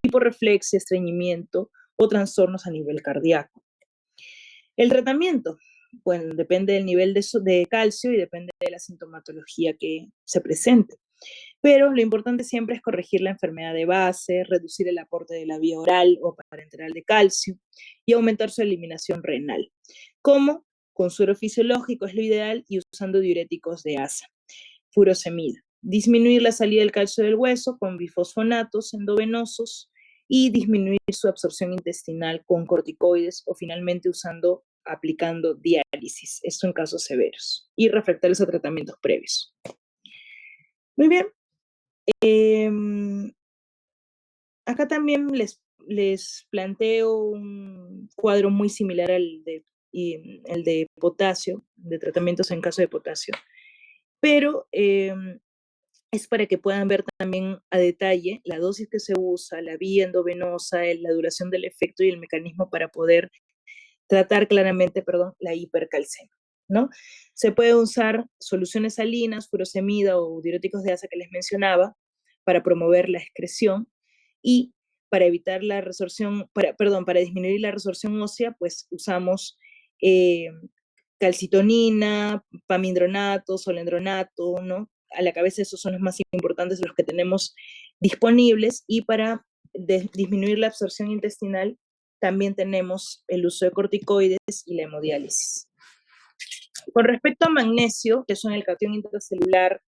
hiporreflexia, estreñimiento o trastornos a nivel cardíaco. El tratamiento, bueno, depende del nivel de calcio y depende de la sintomatología que se presente. Pero lo importante siempre es corregir la enfermedad de base, reducir el aporte de la vía oral o parenteral de calcio y aumentar su eliminación renal. ¿Cómo? Con suero fisiológico es lo ideal y usando diuréticos de asa. Furosemida. Disminuir la salida del calcio del hueso con bifosfonatos endovenosos y disminuir su absorción intestinal con corticoides o finalmente aplicando diálisis, esto en casos severos, y refractarios a tratamientos previos. Muy bien. Acá también les planteo un cuadro muy similar al el de potasio, de tratamientos en caso de potasio, pero es para que puedan ver también a detalle la dosis que se usa, la vía endovenosa, la duración del efecto y el mecanismo para poder tratar claramente, perdón, la hipercalcemia, ¿no? Se puede usar soluciones salinas, furosemida o diuréticos de asa que les mencionaba para promover la excreción y para evitar la resorción, para disminuir la resorción ósea, pues usamos calcitonina, pamindronato, solendronato, ¿no? A la cabeza esos son los más importantes, los que tenemos disponibles, y para disminuir la absorción intestinal también tenemos el uso de corticoides y la hemodiálisis. Con respecto a magnesio, que es el catión intracelular,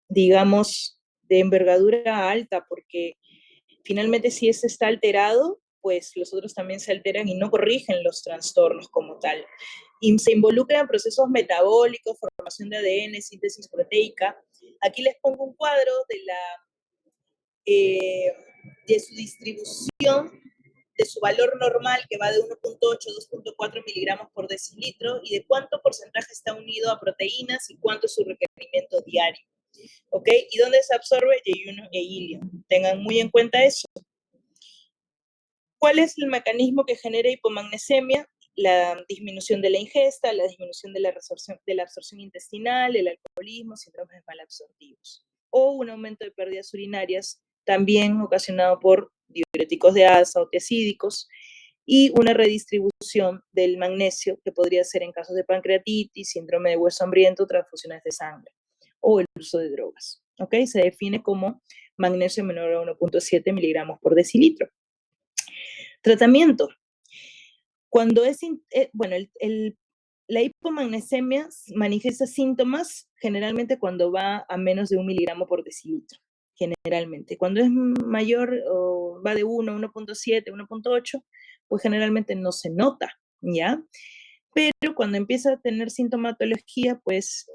digamos, de envergadura alta, porque finalmente si este está alterado, pues los otros también se alteran y no corrigen los trastornos como tal. Y se involucran en procesos metabólicos, formación de ADN, síntesis proteica. Aquí les pongo un cuadro de su distribución, de su valor normal, que va de 1.8 a 2.4 miligramos por decilitro, y de cuánto porcentaje está unido a proteínas y cuánto es su requerimiento diario. ¿Ok? ¿Y dónde se absorbe? Yeyuno e ilio. Tengan muy en cuenta eso. ¿Cuál es el mecanismo que genera hipomagnesemia? La disminución de la ingesta, la disminución de la absorción intestinal, el alcoholismo, síndromes malabsortivos. O un aumento de pérdidas urinarias, también ocasionado por diuréticos de asa o tiacídicos, y una redistribución del magnesio, que podría ser en casos de pancreatitis, síndrome de hueso hambriento, transfusiones de sangre, o el uso de drogas. ¿Ok? Se define como magnesio menor a 1.7 miligramos por decilitro. Tratamiento. Cuando es, bueno, la hipomagnesemia manifiesta síntomas generalmente cuando va a menos de 1 miligramo por decilitro, generalmente. Cuando es mayor o va de 1, 1.7, 1.8, pues generalmente no se nota, ¿ya? Pero cuando empieza a tener sintomatología, pues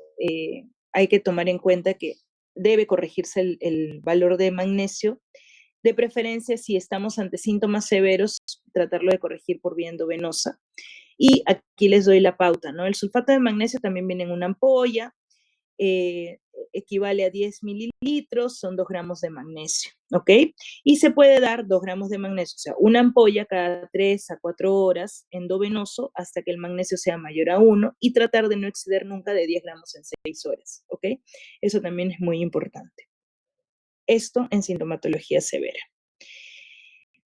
hay que tomar en cuenta que debe corregirse el valor de magnesio. De preferencia, si estamos ante síntomas severos, tratarlo de corregir por vía endovenosa. Y aquí les doy la pauta, ¿no? El sulfato de magnesio también viene en una ampolla, equivale a 10 mililitros, son 2 gramos de magnesio, ¿ok? Y se puede dar 2 gramos de magnesio, o sea, una ampolla cada 3 a 4 horas endovenoso hasta que el magnesio sea mayor a 1 y tratar de no exceder nunca de 10 gramos en 6 horas, ¿ok? Eso también es muy importante. Esto en sintomatología severa.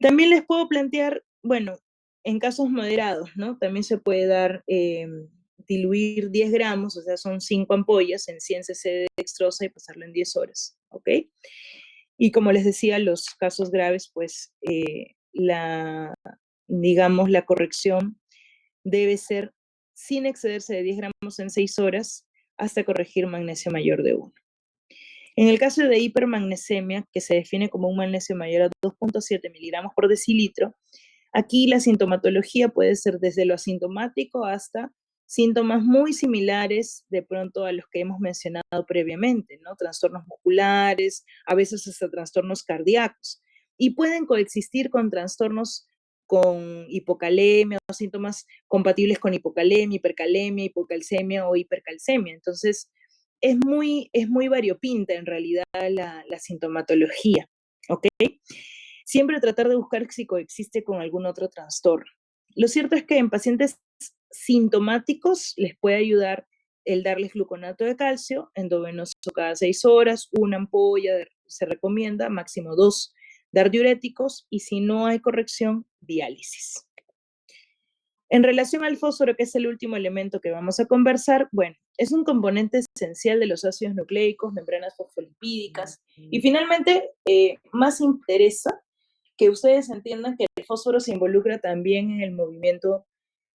También les puedo plantear, bueno, en casos moderados, ¿no? También se puede dar, diluir 10 gramos, o sea, son 5 ampollas en 100 cc de dextrosa y pasarlo en 10 horas, ¿ok? Y como les decía, los casos graves, pues, digamos, la corrección debe ser sin excederse de 10 gramos en 6 horas hasta corregir magnesio mayor de 1. En el caso de hipermagnesemia, que se define como un magnesio mayor a 2.7 miligramos por decilitro, aquí la sintomatología puede ser desde lo asintomático hasta síntomas muy similares de pronto a los que hemos mencionado previamente, ¿no? Trastornos musculares, a veces hasta trastornos cardíacos. Y pueden coexistir con trastornos con hipocalemia o síntomas compatibles con hipocalemia, hipercalemia, hipocalcemia o hipercalcemia. Entonces, es muy variopinta en realidad la sintomatología, ¿ok? Siempre tratar de buscar si coexiste con algún otro trastorno. Lo cierto es que en pacientes sintomáticos les puede ayudar el darles gluconato de calcio endovenoso cada 6 horas, una ampolla se recomienda, máximo 2, dar diuréticos y si no hay corrección, diálisis. En relación al fósforo, que es el último elemento que vamos a conversar, bueno, es un componente esencial de los ácidos nucleicos, membranas fosfolipídicas, y finalmente, más interesa que ustedes entiendan que el fósforo se involucra también en el movimiento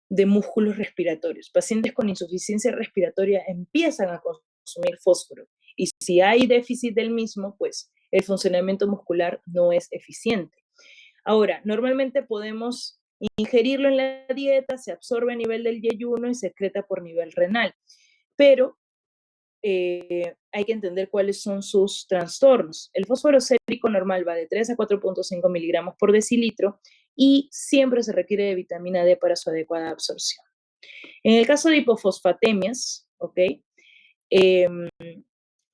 de músculos respiratorios. Pacientes con insuficiencia respiratoria empiezan a consumir fósforo, y si hay déficit del mismo, pues el funcionamiento muscular no es eficiente. Ahora, normalmente podemos ingerirlo en la dieta, se absorbe a nivel del yeyuno y se excreta por nivel renal, pero hay que entender cuáles son sus trastornos. El fósforo sérico normal va de 3 a 4.5 miligramos por decilitro y siempre se requiere de vitamina D para su adecuada absorción. En el caso de hipofosfatemias, ¿ok?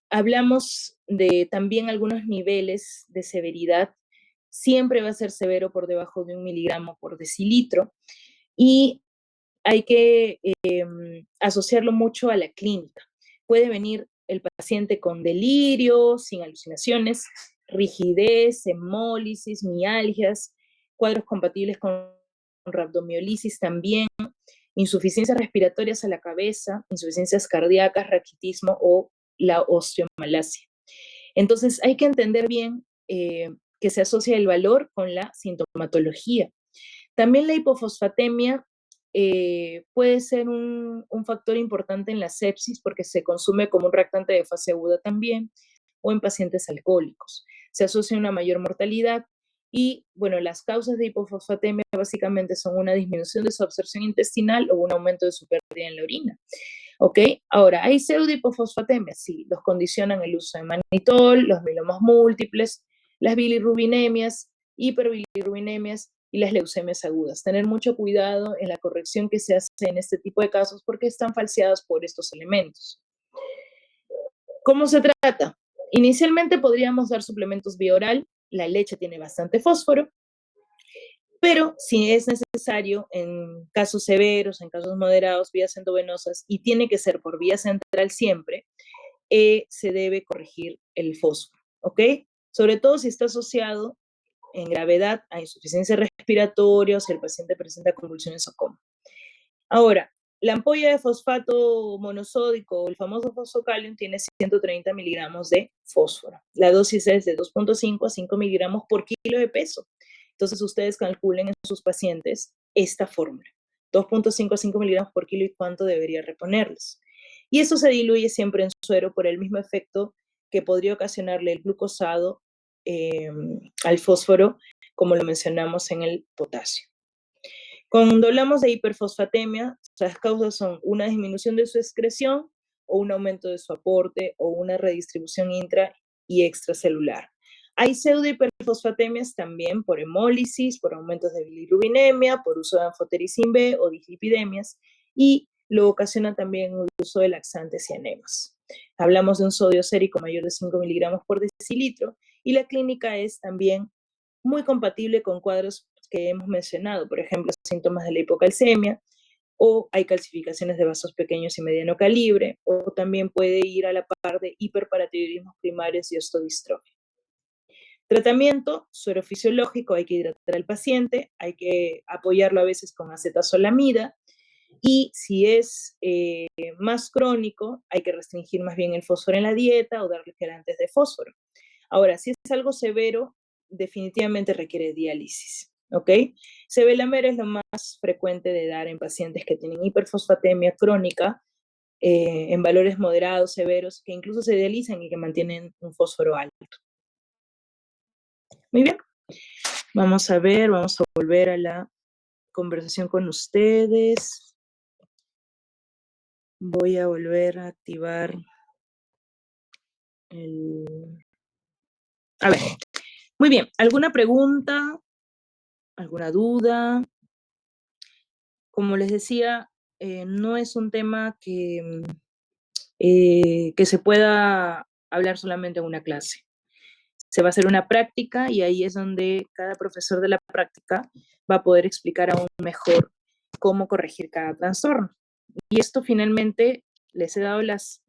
Hablamos de también algunos niveles de severidad. Siempre va a ser severo por debajo de 1 miligramo por decilitro y hay que asociarlo mucho a la clínica. Puede venir el paciente con delirio, sin alucinaciones, rigidez, hemólisis, mialgias, cuadros compatibles con rhabdomiolisis también, insuficiencias respiratorias a la cabeza, insuficiencias cardíacas, raquitismo o la osteomalacia. Entonces hay que entender bien que se asocia el valor con la sintomatología. También la hipofosfatemia puede ser un factor importante en la sepsis porque se consume como un reactante de fase aguda también, o en pacientes alcohólicos. Se asocia a una mayor mortalidad y, bueno, las causas de hipofosfatemia básicamente son una disminución de su absorción intestinal o un aumento de su pérdida en la orina. ¿Ok? Ahora, ¿hay pseudohipofosfatemia? Sí, los condicionan el uso de mannitol, los mielomas múltiples, las bilirubinemias, hiperbilirubinemias y las leucemias agudas. Tener mucho cuidado en la corrección que se hace en este tipo de casos porque están falseadas por estos elementos. ¿Cómo se trata? Inicialmente podríamos dar suplementos vía oral, la leche tiene bastante fósforo, pero si es necesario en casos severos, en casos moderados, vías endovenosas, y tiene que ser por vía central siempre, se debe corregir el fósforo, ¿ok? Sobre todo si está asociado en gravedad a insuficiencia respiratoria o si el paciente presenta convulsiones o coma. Ahora, la ampolla de fosfato monosódico, el famoso fosfocalium, tiene 130 miligramos de fósforo. La dosis es de 2.5 a 5 miligramos por kilo de peso. Entonces, ustedes calculen en sus pacientes esta fórmula. 2.5 a 5 miligramos por kilo y cuánto debería reponerles. Y eso se diluye siempre en suero por el mismo efecto que podría ocasionarle el glucosado al fósforo, como lo mencionamos en el potasio. Cuando hablamos de hiperfosfatemia, las causas son una disminución de su excreción o un aumento de su aporte o una redistribución intra y extracelular. Hay pseudohiperfosfatemias también por hemólisis, por aumentos de bilirrubinemia, por uso de anfotericin B o dislipidemias, y lo ocasiona también el uso de laxantes y enemas. Hablamos de un sodio sérico mayor de 5 miligramos por decilitro, y la clínica es también muy compatible con cuadros que hemos mencionado, por ejemplo, síntomas de la hipocalcemia, o hay calcificaciones de vasos pequeños y mediano calibre, o también puede ir a la par de hiperparatiroidismos primarios y ostodistrofia. Tratamiento suerofisiológico, hay que hidratar al paciente, hay que apoyarlo a veces con acetazolamida, y si es más crónico, hay que restringir más bien el fósforo en la dieta o darle gelantes de fósforo. Ahora, si es algo severo, definitivamente requiere diálisis, ¿ok? Sevelamer es lo más frecuente de dar en pacientes que tienen hiperfosfatemia crónica, en valores moderados, severos, que incluso se dializan y que mantienen un fósforo alto. Muy bien, vamos a ver, vamos a volver a la conversación con ustedes. Voy a volver a activar el... A ver, muy bien, ¿alguna pregunta? ¿Alguna duda? Como les decía, no es un tema que se pueda hablar solamente en una clase. Se va a hacer una práctica y ahí es donde cada profesor de la práctica va a poder explicar aún mejor cómo corregir cada trastorno. Y esto finalmente les he dado las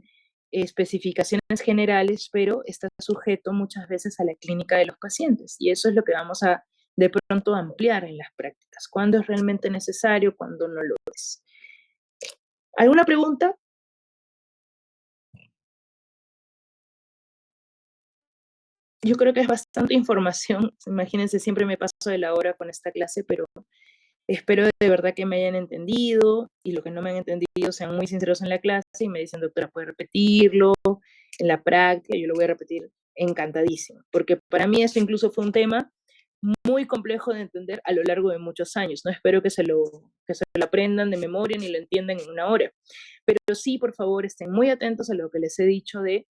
especificaciones generales, pero está sujeto muchas veces a la clínica de los pacientes. Y eso es lo que vamos a de pronto ampliar en las prácticas. ¿Cuándo es realmente necesario? ¿Cuándo no lo es? ¿Alguna pregunta? Yo creo que es bastante información. Imagínense, siempre me paso de la hora con esta clase, pero espero de verdad que me hayan entendido, y los que no me han entendido sean muy sinceros en la clase y me dicen, doctora, ¿puede repetirlo? En la práctica yo lo voy a repetir encantadísimo, porque para mí esto incluso fue un tema muy complejo de entender a lo largo de muchos años. No espero que se lo aprendan de memoria ni lo entiendan en una hora, pero sí, por favor, estén muy atentos a lo que les he dicho de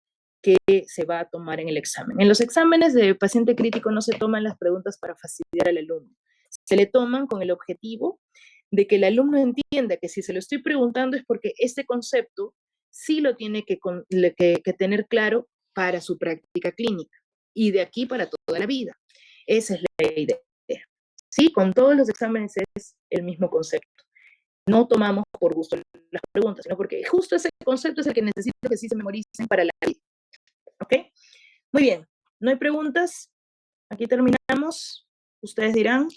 que se va a tomar en el examen. En los exámenes de paciente crítico no se toman las preguntas para fastidiar al alumno. Se le toman con el objetivo de que el alumno entienda que si se lo estoy preguntando es porque este concepto sí lo tiene que tener claro para su práctica clínica y de aquí para toda la vida. Esa es la idea. Sí, con todos los exámenes es el mismo concepto. No tomamos por gusto las preguntas, sino porque justo ese concepto es el que necesito que sí se memoricen para la vida. ¿Ok? Muy bien. ¿No hay preguntas? Aquí terminamos. Ustedes dirán.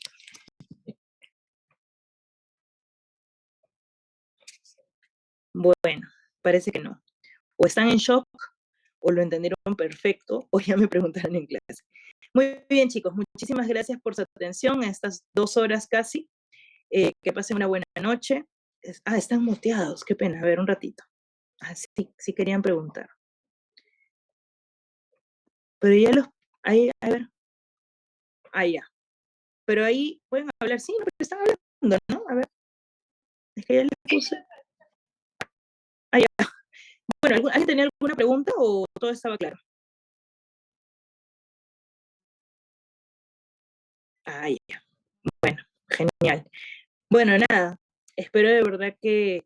Bueno, parece que no. O están en shock, o lo entendieron perfecto, o ya me preguntaron en clase. Muy bien, chicos. Muchísimas gracias por su atención a estas 2 horas casi. Que pasen una buena noche. Están muteados. Qué pena. A ver, un ratito. Sí querían preguntar. Pero ya los... Ahí, a ver. Ya. Pero ahí pueden hablar. Sí, no, pero están hablando, ¿no? A ver. Es que ya les puse. Ya. Bueno, ¿alguien tenía alguna pregunta o todo estaba claro? Ya. Bueno, genial. Bueno, nada. Espero de verdad que